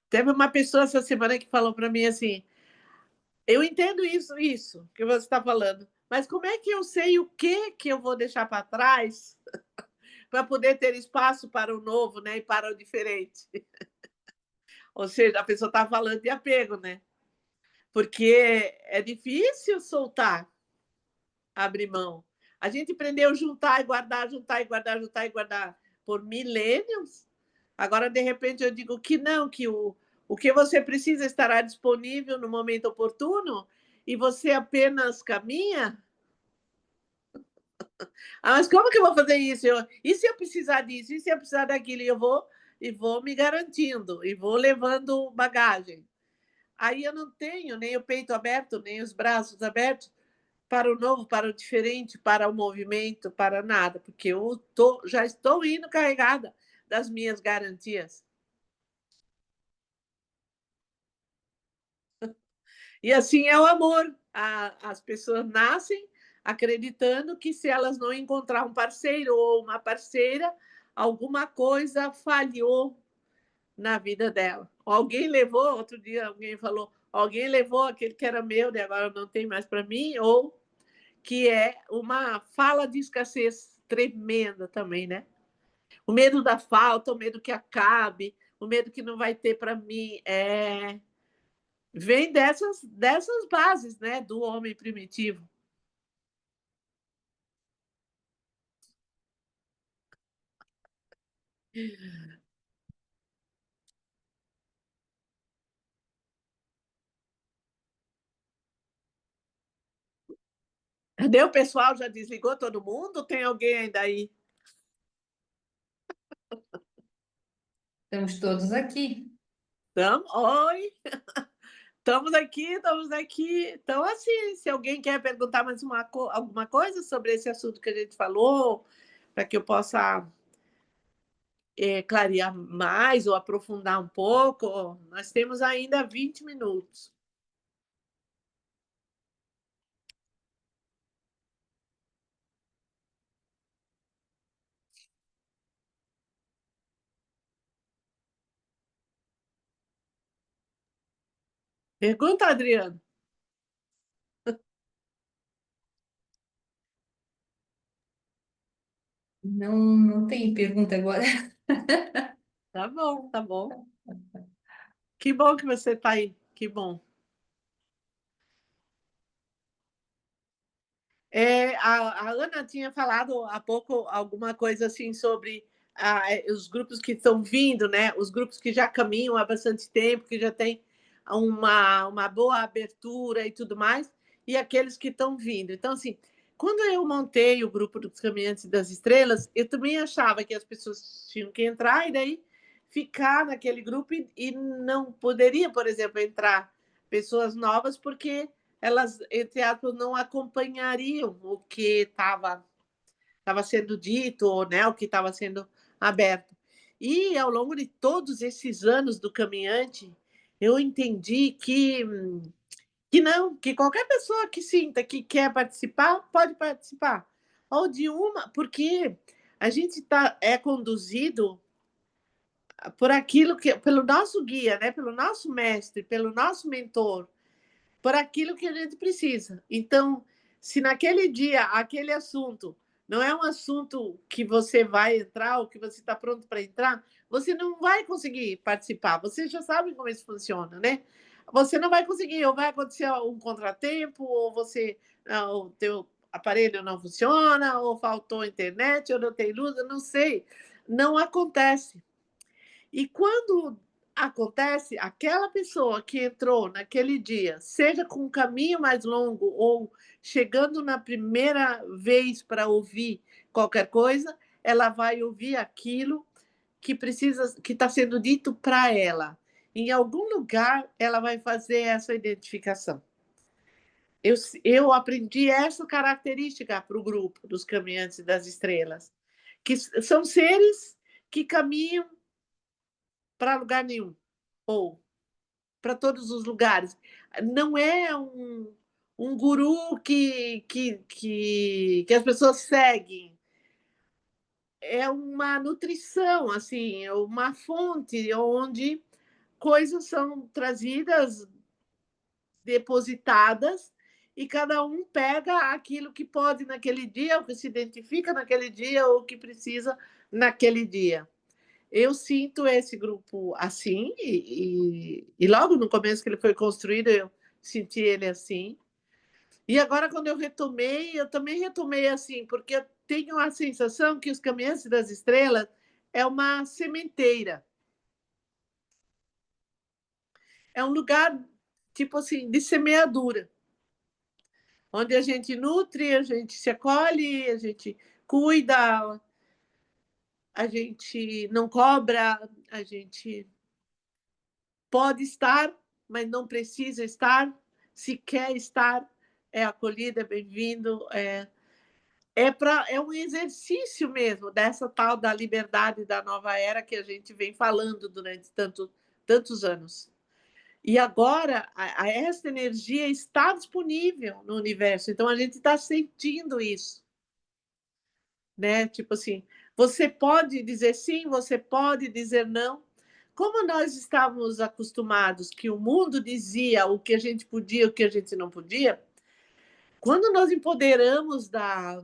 Teve uma pessoa essa semana que falou para mim assim: eu entendo isso que você está falando, mas como é que eu sei o que eu vou deixar para trás para poder ter espaço para o novo, né? E para o diferente? Ou seja, a pessoa está falando de apego, né? Porque é difícil soltar, abrir mão. A gente aprendeu a juntar e guardar, juntar e guardar, juntar e guardar por milênios. Agora, de repente, eu digo que não, que o que você precisa estará disponível no momento oportuno e você apenas caminha. Mas como que eu vou fazer isso? E se eu precisar disso? E se eu precisar daquilo? E vou me garantindo, e vou levando bagagem. Aí eu não tenho nem o peito aberto, nem os braços abertos para o novo, para o diferente, para o movimento, para nada, porque já estou indo carregada das minhas garantias. E assim é o amor. As pessoas nascem acreditando que se elas não encontrar um parceiro ou uma parceira, alguma coisa falhou na vida dela. Alguém levou, outro dia alguém falou, alguém levou aquele que era meu e agora não tem mais para mim, ou que é uma fala de escassez tremenda também, né? O medo da falta, o medo que acabe, o medo que não vai ter para mim, vem dessas bases, né, do homem primitivo. Cadê o pessoal? Já desligou todo mundo? Tem alguém ainda aí? Estamos todos aqui. Oi, estamos aqui, estamos aqui. Então, assim, se alguém quer perguntar mais alguma coisa sobre esse assunto que a gente falou, para que eu possa clarear mais ou aprofundar um pouco, nós temos ainda 20 minutos. Pergunta, Adriano. Não, não tem pergunta agora. Tá bom, tá bom. Que bom que você está aí. Que bom. A Ana tinha falado há pouco alguma coisa assim sobre os grupos que estão vindo, né? Os grupos que já caminham há bastante tempo, que já têm uma boa abertura e tudo mais, e aqueles que estão vindo. Então, assim, quando eu montei o grupo dos Caminhantes das Estrelas, eu também achava que as pessoas tinham que entrar e daí ficar naquele grupo e não poderia, por exemplo, entrar pessoas novas, porque elas, entre aspas, não acompanhariam o que estava sendo dito, ou, né, o que estava sendo aberto. E ao longo de todos esses anos do caminhante, eu entendi que não, que qualquer pessoa que sinta que quer participar, pode participar. ou de uma, porque a gente é conduzido por aquilo que, pelo nosso guia, né? Pelo nosso mestre, pelo nosso mentor, por aquilo que a gente precisa. Então, se naquele dia aquele assunto não é um assunto que você vai entrar ou que você está pronto para entrar, você não vai conseguir participar. Você já sabe como isso funciona, né? Você não vai conseguir, ou vai acontecer um contratempo, ou o teu aparelho não funciona, ou faltou internet, ou não tem luz, eu não sei. Não acontece. E quando acontece, aquela pessoa que entrou naquele dia, seja com um caminho mais longo ou chegando na primeira vez para ouvir qualquer coisa, ela vai ouvir aquilo que precisa, que está sendo dito para ela. Em algum lugar, ela vai fazer essa identificação. Eu aprendi essa característica para o grupo dos Caminhantes das Estrelas, que são seres que caminham para lugar nenhum, ou para todos os lugares. Não é um guru que as pessoas seguem. É uma nutrição, assim, é uma fonte onde coisas são trazidas, depositadas, e cada um pega aquilo que pode naquele dia, o que se identifica naquele dia, ou o que precisa naquele dia. Eu sinto esse grupo assim, e logo no começo que ele foi construído, eu senti ele assim. E agora, quando eu retomei, eu também retomei assim, porque eu tenho a sensação que os Caminhantes das Estrelas é uma sementeira. É um lugar, tipo assim, de semeadura, onde a gente nutre, a gente se acolhe, a gente cuida, a gente não cobra, a gente pode estar, mas não precisa estar. Se quer estar, é acolhido, é bem-vindo. É um exercício mesmo dessa tal da liberdade da nova era que a gente vem falando durante tantos anos. E agora, essa energia está disponível no universo, então a gente está sentindo isso. Né? Tipo assim, você pode dizer sim, você pode dizer não. Como nós estávamos acostumados que o mundo dizia o que a gente podia, o que a gente não podia, quando nós empoderamos da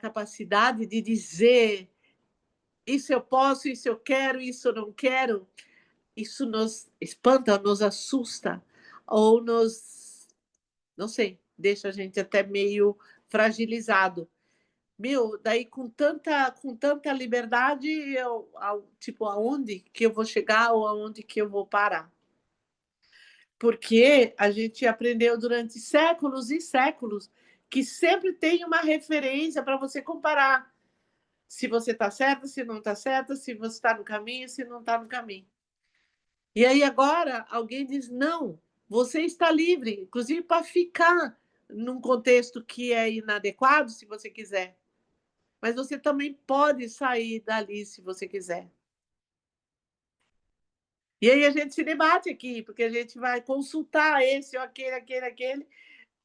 capacidade de dizer isso eu posso, isso eu quero, isso eu não quero, isso nos espanta, nos assusta, ou não sei, deixa a gente até meio fragilizado. Meu, daí com tanta liberdade, tipo, aonde que eu vou chegar ou aonde que eu vou parar? Porque a gente aprendeu durante séculos e séculos que sempre tem uma referência para você comparar. Se você está certa, se não está certa, se você está no caminho, se não está no caminho. E aí agora alguém diz, não, você está livre, inclusive para ficar num contexto que é inadequado, se você quiser. Mas você também pode sair dali se você quiser. E aí a gente se debate aqui, porque a gente vai consultar esse ou aquele,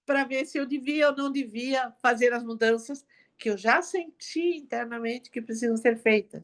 para ver se eu devia ou não devia fazer as mudanças que eu já senti internamente que precisam ser feitas.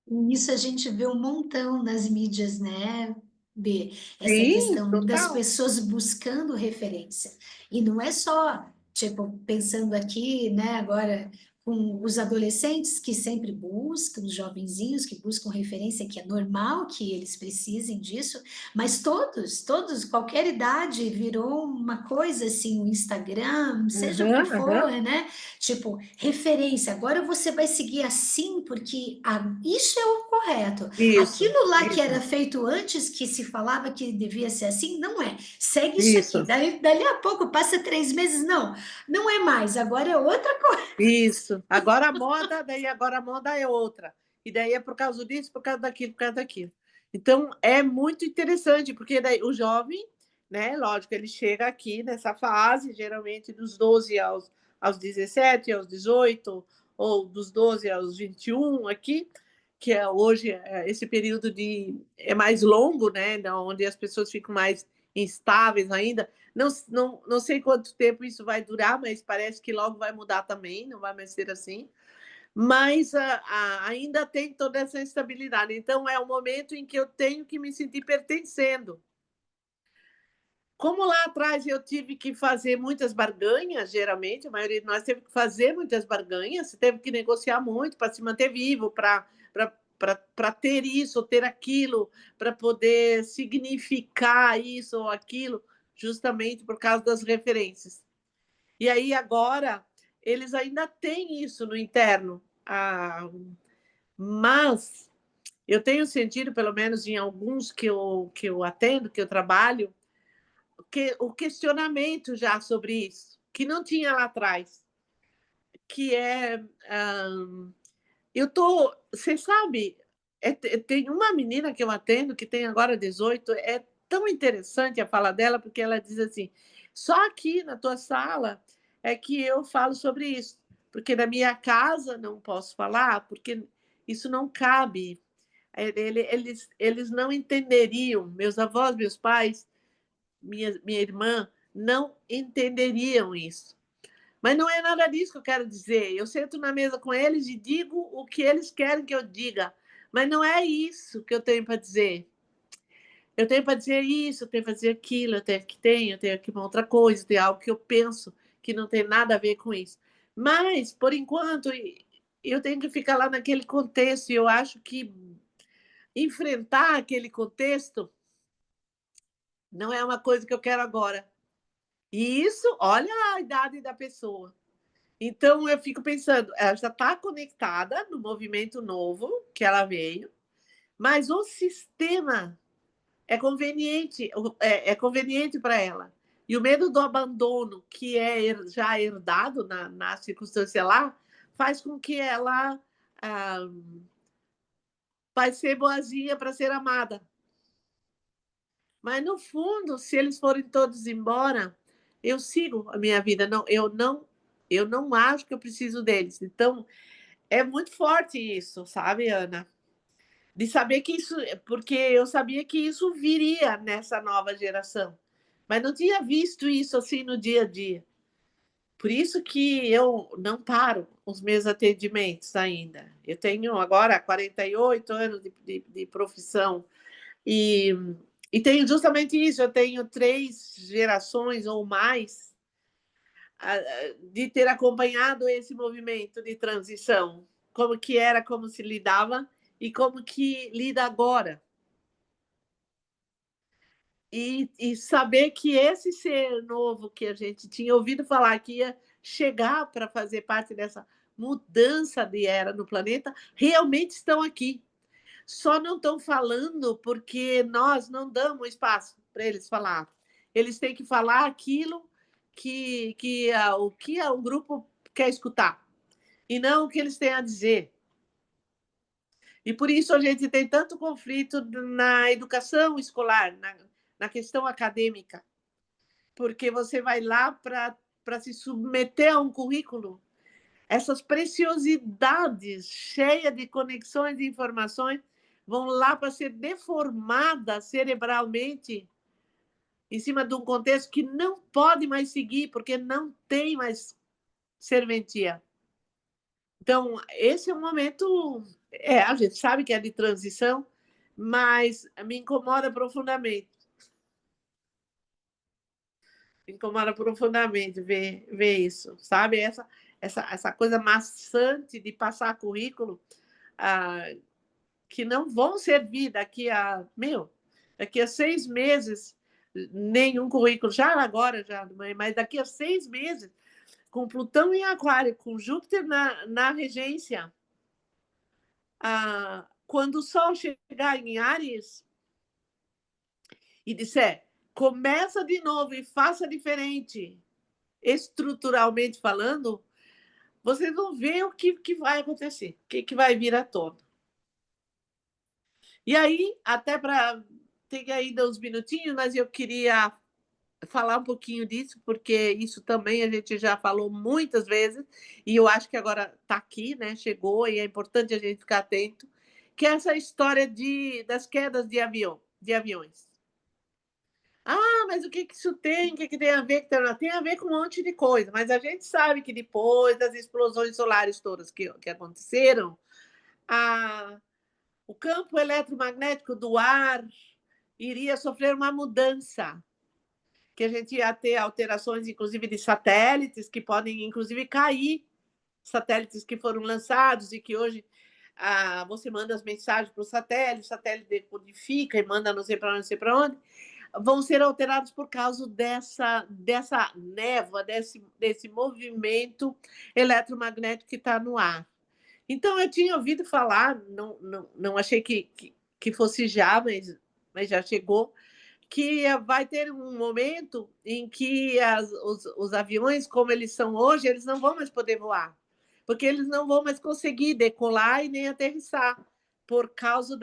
E isso a gente vê um montão nas mídias, né, B? Essa Sim, questão das total. pessoas buscando referência. E não é só, tipo, pensando aqui, né, agora com os adolescentes que sempre buscam, os jovenzinhos que buscam referência, que é normal que eles precisem disso, mas todos, qualquer idade virou uma coisa assim, o Instagram, seja o que Aham, for, aham. né? Tipo, referência, agora você vai seguir assim, porque isso é o correto. Isso, Aquilo lá que isso, era feito antes, que se falava que devia ser assim, não é. Segue isso aqui. isso, Dali a pouco, passa 3 meses, não é mais, agora é outra coisa. isso. Agora a moda, daí agora a moda é outra. E daí é por causa disso, por causa daquilo, por causa daquilo. Então, é muito interessante, porque daí o jovem, né, lógico, ele chega aqui nessa fase, geralmente dos 12 aos 17, aos 18, ou dos 12 aos 21 aqui, que é hoje esse período é mais longo, né, onde as pessoas ficam mais instáveis ainda. Não sei quanto tempo isso vai durar, mas parece que logo vai mudar também, não vai mais ser assim. Mas ainda tem toda essa instabilidade. Então, é o momento em que eu tenho que me sentir pertencendo. Como lá atrás eu tive que fazer muitas barganhas, geralmente, a maioria de nós teve que fazer muitas barganhas, você teve que negociar muito para se manter vivo, para ter isso ou ter aquilo, para poder significar isso ou aquilo, justamente por causa das referências. E aí, agora, eles ainda têm isso no interno. Mas eu tenho sentido, pelo menos em alguns que eu atendo, que eu trabalho, o questionamento já sobre isso, que não tinha lá atrás, que é... Você sabe, tem uma menina que eu atendo, que tem agora 18, é tão interessante a fala dela, porque ela diz assim, só aqui na tua sala é que eu falo sobre isso, porque na minha casa não posso falar, porque isso não cabe. Eles não entenderiam, meus avós, meus pais, minha irmã, não entenderiam isso. Mas não é nada disso que eu quero dizer. Eu sento na mesa com eles e digo o que eles querem que eu diga. Mas não é isso que eu tenho para dizer. Eu tenho para dizer isso, eu tenho para dizer aquilo, eu tenho aqui uma outra coisa, tem algo que eu penso que não tem nada a ver com isso. Mas, por enquanto, eu tenho que ficar lá naquele contexto, e eu acho que enfrentar aquele contexto não é uma coisa que eu quero agora. E isso, olha a idade da pessoa. Então, eu fico pensando, ela já está conectada no movimento novo que ela veio, mas o sistema é conveniente, é conveniente para ela. E o medo do abandono, que é já herdado na circunstância lá, faz com que ela vai ser boazinha para ser amada. Mas, no fundo, se eles forem todos embora, eu sigo a minha vida. Eu não acho que eu preciso deles. Então, é muito forte isso, sabe, Ana? De saber que isso... Porque eu sabia que isso viria nessa nova geração. Mas não tinha visto isso assim no dia a dia. Por isso que eu não paro os meus atendimentos ainda. Eu tenho agora 48 anos de profissão. E tenho justamente isso, eu tenho 3 gerações ou mais de ter acompanhado esse movimento de transição, como que era, como se lidava e como que lida agora. E saber que esse ser novo que a gente tinha ouvido falar que ia chegar para fazer parte dessa mudança de era no planeta, realmente estão aqui. Só não estão falando porque nós não damos espaço para eles falar. Eles têm que falar aquilo o que o grupo quer escutar, e não o que eles têm a dizer. E por isso a gente tem tanto conflito na educação escolar, na questão acadêmica, porque você vai lá para se submeter a um currículo, essas preciosidades cheias de conexões de informações vão lá para ser deformadas cerebralmente em cima de um contexto que não pode mais seguir, porque não tem mais serventia. Então, esse é um momento... a gente sabe que é de transição, mas me incomoda profundamente. Me incomoda profundamente ver isso, sabe? Essa coisa maçante de passar currículo, que não vão servir daqui a 6 meses, nenhum currículo, já agora, mas daqui a 6 meses, com Plutão em Aquário, com Júpiter na regência, quando o Sol chegar em Áries e disser, começa de novo e faça diferente, estruturalmente falando, vocês vão ver o que vai acontecer, o que vai vir à tona. E aí, até para ter ainda uns minutinhos, mas eu queria falar um pouquinho disso, porque isso também a gente já falou muitas vezes, e eu acho que agora está aqui, né? Chegou, e é importante a gente ficar atento, que é essa história das quedas de aviões. mas o que que isso tem? O que que tem a ver? Tem a ver com um monte de coisa, mas a gente sabe que depois das explosões solares todas que aconteceram, o campo eletromagnético do ar iria sofrer uma mudança, que a gente ia ter alterações, inclusive, de satélites, que podem, inclusive, cair, satélites que foram lançados e que hoje você manda as mensagens para o satélite decodifica e manda não sei para onde, não sei para onde, vão ser alterados por causa dessa névoa, desse movimento eletromagnético que está no ar. Então, eu tinha ouvido falar, não achei que fosse já, mas já chegou, que vai ter um momento em que os aviões, como eles são hoje, eles não vão mais poder voar, porque eles não vão mais conseguir decolar e nem aterrissar, por causa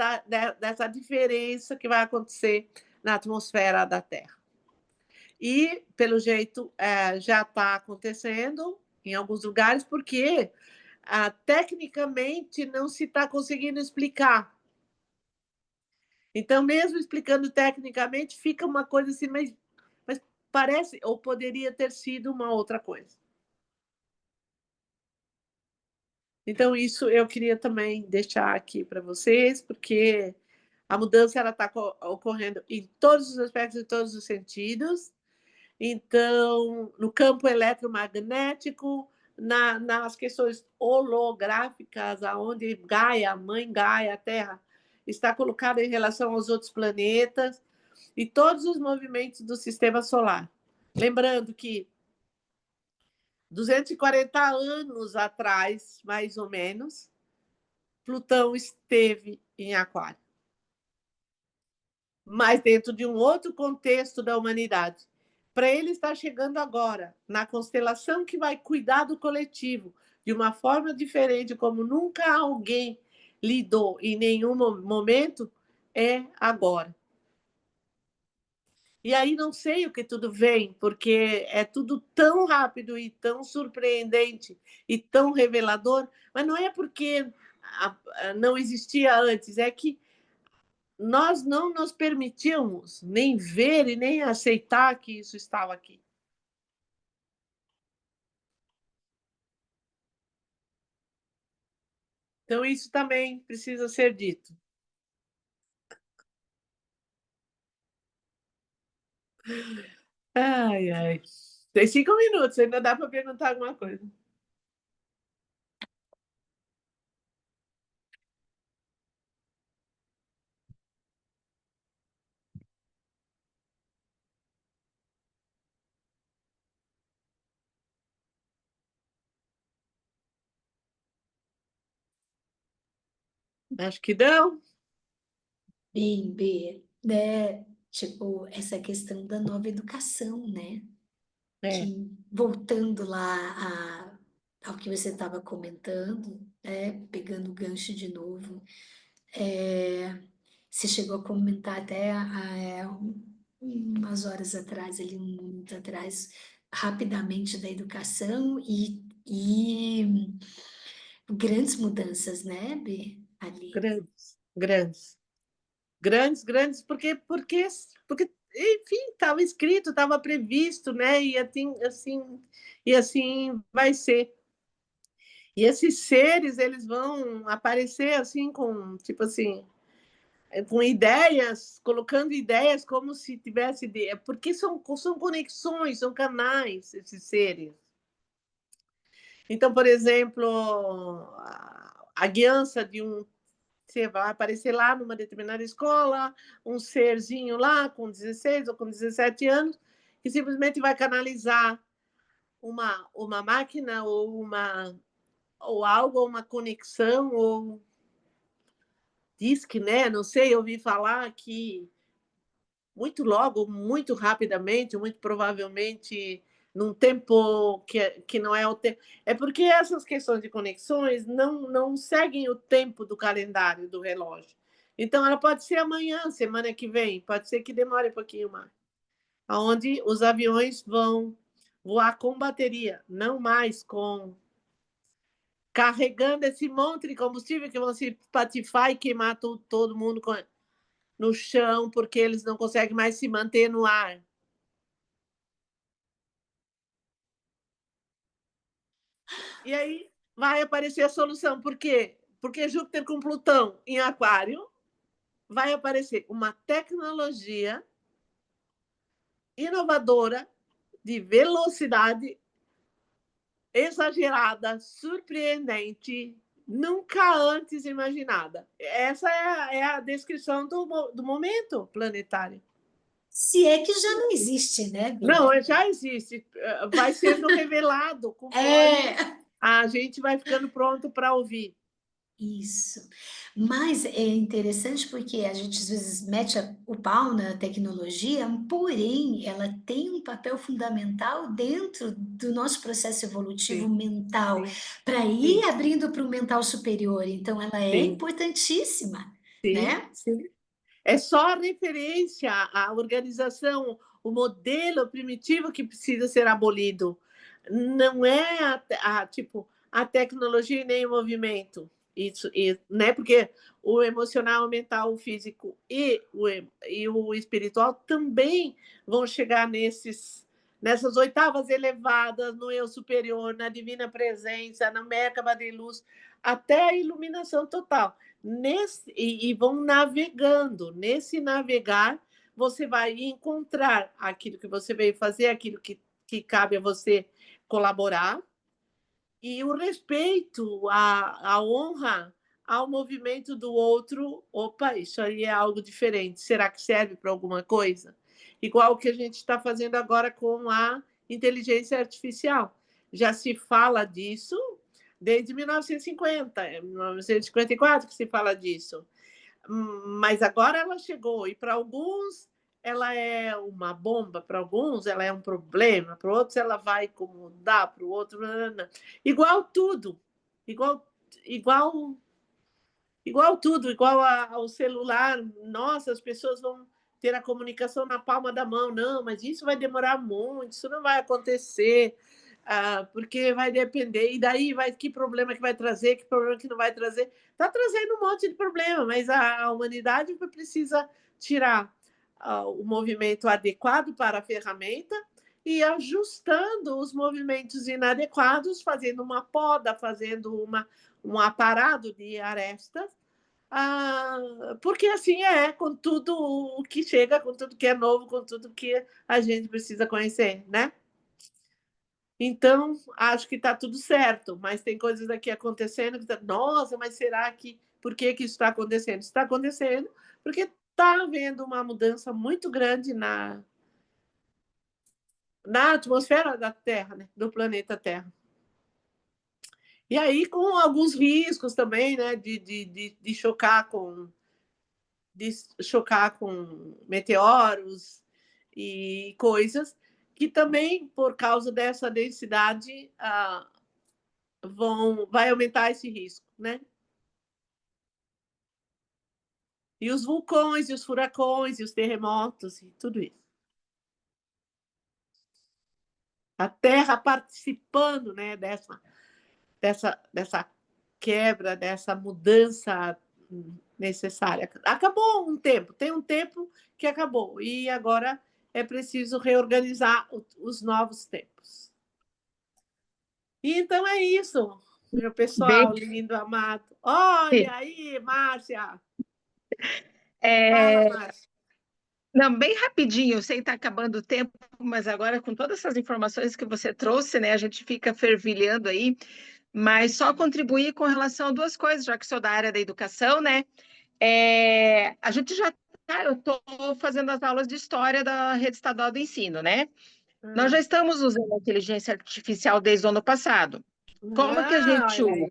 dessa diferença que vai acontecer na atmosfera da Terra. E, pelo jeito, já está acontecendo em alguns lugares, porque tecnicamente não se está conseguindo explicar. Então, mesmo explicando tecnicamente, fica uma coisa assim, mas parece, ou poderia ter sido uma outra coisa. Então, isso eu queria também deixar aqui para vocês, porque a mudança está ocorrendo em todos os aspectos, em todos os sentidos. Então, no campo eletromagnético, nas questões holográficas, aonde Gaia, a mãe Gaia, a Terra, está colocada em relação aos outros planetas, e todos os movimentos do sistema solar. Lembrando que 240 anos atrás, mais ou menos, Plutão esteve em Aquário, mas dentro de um outro contexto da humanidade. Para ele estar chegando agora, na constelação que vai cuidar do coletivo, de uma forma diferente, como nunca alguém lidou em nenhum momento, é agora. E aí não sei o que tudo vem, porque é tudo tão rápido e tão surpreendente e tão revelador, mas não é porque não existia antes, é que nós não nos permitíamos nem ver e nem aceitar que isso estava aqui. Então, isso também precisa ser dito. Ai, ai. Tem 5 minutos, ainda dá para perguntar alguma coisa. Acho que não. Bem, B, né? Tipo, essa questão da nova educação, né? Que, voltando lá ao que você estava comentando, né? Pegando o gancho de novo, você chegou a comentar até umas horas atrás, ali, um minuto atrás, rapidamente da educação e grandes mudanças, né, B, ali. Grandes, grandes. Grandes, grandes, porque enfim, estava escrito, estava previsto, né? E assim vai ser. E esses seres, eles vão aparecer assim com, tipo assim, com ideias, colocando ideias como se tivesse ideia, porque são conexões, são canais esses seres. Então, por exemplo, a guiança de você vai aparecer lá numa determinada escola, um serzinho lá com 16 ou com 17 anos, que simplesmente vai canalizar uma máquina ou algo, uma conexão, ou diz que, né? Não sei, eu ouvi falar que muito logo, muito rapidamente, muito provavelmente num tempo que não é o tempo. É porque essas questões de conexões não seguem o tempo do calendário do relógio. Então, ela pode ser amanhã, semana que vem, pode ser que demore um pouquinho mais. Onde os aviões vão voar com bateria, não mais com carregando esse monte de combustível que vão se patifar e queimar todo mundo no chão, porque eles não conseguem mais se manter no ar. E aí vai aparecer a solução. Por quê? Porque Júpiter com Plutão em Aquário vai aparecer uma tecnologia inovadora de velocidade exagerada, surpreendente, nunca antes imaginada. Essa é a descrição do momento planetário. Se é que já não existe, né, Bia? Não, já existe. Vai sendo revelado conforme a gente vai ficando pronto para ouvir. Isso. Mas é interessante porque a gente às vezes mete o pau na tecnologia, porém ela tem um papel fundamental dentro do nosso processo evolutivo Sim, mental, sim, para ir sim, abrindo para o mental superior. Então ela é sim, importantíssima, sim, né? sim. É só a referência à organização, o modelo primitivo que precisa ser abolido. Não é tipo, a tecnologia e nem o movimento. Isso, né? Porque o emocional, o mental, o físico e o espiritual também vão chegar nessas oitavas elevadas, no eu superior, na divina presença, na Merkaba de luz, até a iluminação total. E vão navegando. Nesse navegar, você vai encontrar aquilo que você veio fazer, aquilo que cabe a você colaborar, e o respeito, a honra ao movimento do outro. Opa, isso aí é algo diferente. Será que serve para alguma coisa? Igual o que a gente está fazendo agora com a inteligência artificial. Já se fala disso desde 1950, 1954 que se fala disso. Mas agora ela chegou, e para alguns ela é uma bomba, para alguns ela é um problema, para outros ela vai incomodar, para o outro. Igual tudo, igual, igual, igual tudo, igual ao celular. Nossa, as pessoas vão ter a comunicação na palma da mão. Não, mas isso vai demorar muito, isso não vai acontecer. Porque vai depender, e daí que problema que vai trazer, que problema que não vai trazer. Está trazendo um monte de problema, mas a humanidade precisa tirar o movimento adequado para a ferramenta e ajustando os movimentos inadequados, fazendo uma poda, fazendo um aparado de arestas, porque assim é com tudo o que chega, com tudo que é novo, com tudo que a gente precisa conhecer, né? Então, acho que está tudo certo, mas tem coisas aqui acontecendo que nossa, mas será que por que isso está acontecendo? Está acontecendo porque está havendo uma mudança muito grande na atmosfera da Terra, né? Do planeta Terra. E aí, com alguns riscos também, né? De chocar com meteoros e coisas que também, por causa dessa densidade, vai aumentar esse risco, né? E os vulcões, e os furacões, e os terremotos, e tudo isso. A Terra participando, né, dessa quebra, dessa mudança necessária. Acabou um tempo, tem um tempo que acabou, e agora é preciso reorganizar os novos tempos. E então é isso, meu pessoal lindo, amado. Olha aí, Márcia. Fala, Márcia. Não, bem rapidinho, eu sei que está acabando o tempo, mas agora com todas essas informações que você trouxe, né, a gente fica fervilhando aí, mas só contribuir com relação a duas coisas, já que sou da área da educação, né? A gente eu estou fazendo as aulas de história da Rede Estadual do Ensino, né? Nós já estamos usando a inteligência artificial desde o ano passado. Como que a gente usa?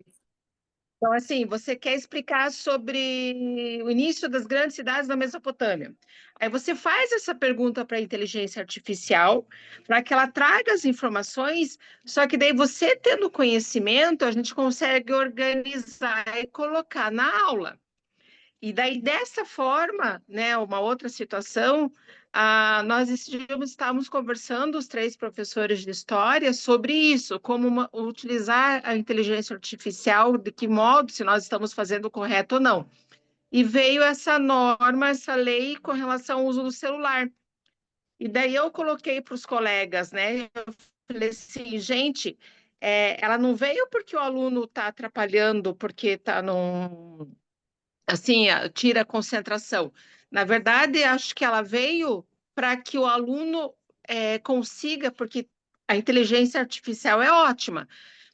Então, assim, você quer explicar sobre o início das grandes cidades da Mesopotâmia. Aí você faz essa pergunta para a inteligência artificial, para que ela traga as informações, só que daí você tendo conhecimento, a gente consegue organizar e colocar na aula. E daí, dessa forma, né, uma outra situação, nós estávamos conversando, os 3 professores de história, sobre isso, como utilizar a inteligência artificial, de que modo, se nós estamos fazendo o correto ou não. E veio essa norma, essa lei com relação ao uso do celular. E daí eu coloquei para os colegas, né, eu falei assim, gente, ela não veio porque o aluno está atrapalhando, porque está num... Assim, tira a concentração. Na verdade, acho que ela veio para que o aluno consiga, porque a inteligência artificial é ótima,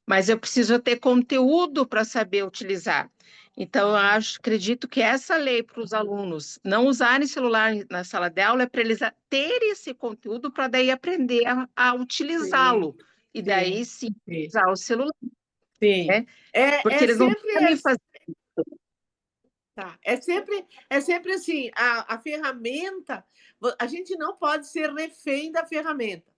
mas eu preciso ter conteúdo para saber utilizar. Então, eu acredito que essa lei para os alunos não usarem celular na sala de aula é para eles terem esse conteúdo para daí aprender a utilizá-lo. E daí sim, sim. usar o celular, Sim. né? Porque eles não Sempre podem fazer. Tá. É sempre assim, a ferramenta, a gente não pode ser refém da ferramenta.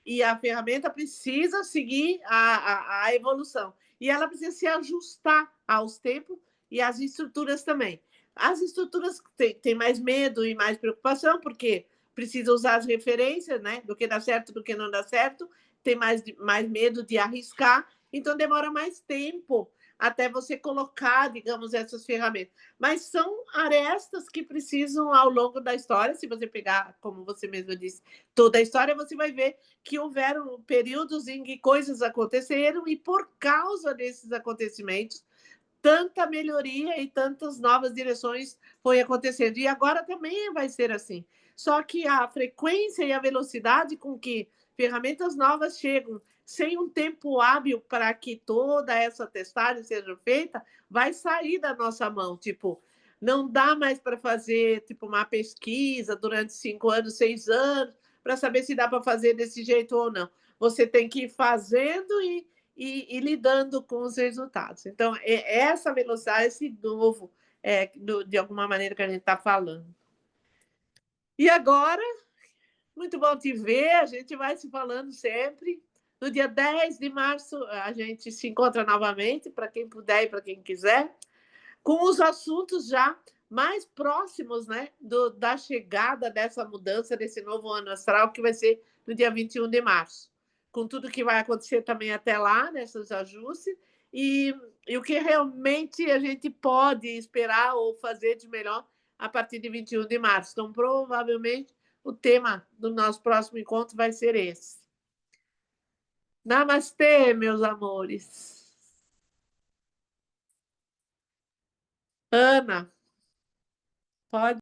E a ferramenta precisa seguir a evolução. E ela precisa se ajustar aos tempos e às estruturas também. As estruturas têm mais medo e mais preocupação, porque precisa usar as referências, né? Do que dá certo, do que não dá certo. Tem mais medo de arriscar. Então, demora mais tempo até você colocar, digamos, essas ferramentas. Mas são arestas que precisam, ao longo da história, se você pegar, como você mesma disse, toda a história, você vai ver que houveram períodos em que coisas aconteceram e, por causa desses acontecimentos, tanta melhoria e tantas novas direções foi acontecendo. E agora também vai ser assim. Só que a frequência e a velocidade com que ferramentas novas chegam, sem um tempo hábil para que toda essa testagem seja feita, vai sair da nossa mão. Tipo, não dá mais para fazer tipo uma pesquisa durante 5 anos, 6 anos, para saber se dá para fazer desse jeito ou não. Você tem que ir fazendo e lidando com os resultados. Então, essa velocidade, esse novo, de alguma maneira que a gente está falando. E agora, muito bom te ver, a gente vai se falando sempre. No dia 10 de março, a gente se encontra novamente, para quem puder e para quem quiser, com os assuntos já mais próximos, né, da chegada dessa mudança, desse novo ano astral, que vai ser no dia 21 de março. Com tudo que vai acontecer também até lá, nesses ajustes, e o que realmente a gente pode esperar ou fazer de melhor a partir de 21 de março. Então, provavelmente, o tema do nosso próximo encontro vai ser esse. Namastê, meus amores. Ana, pode.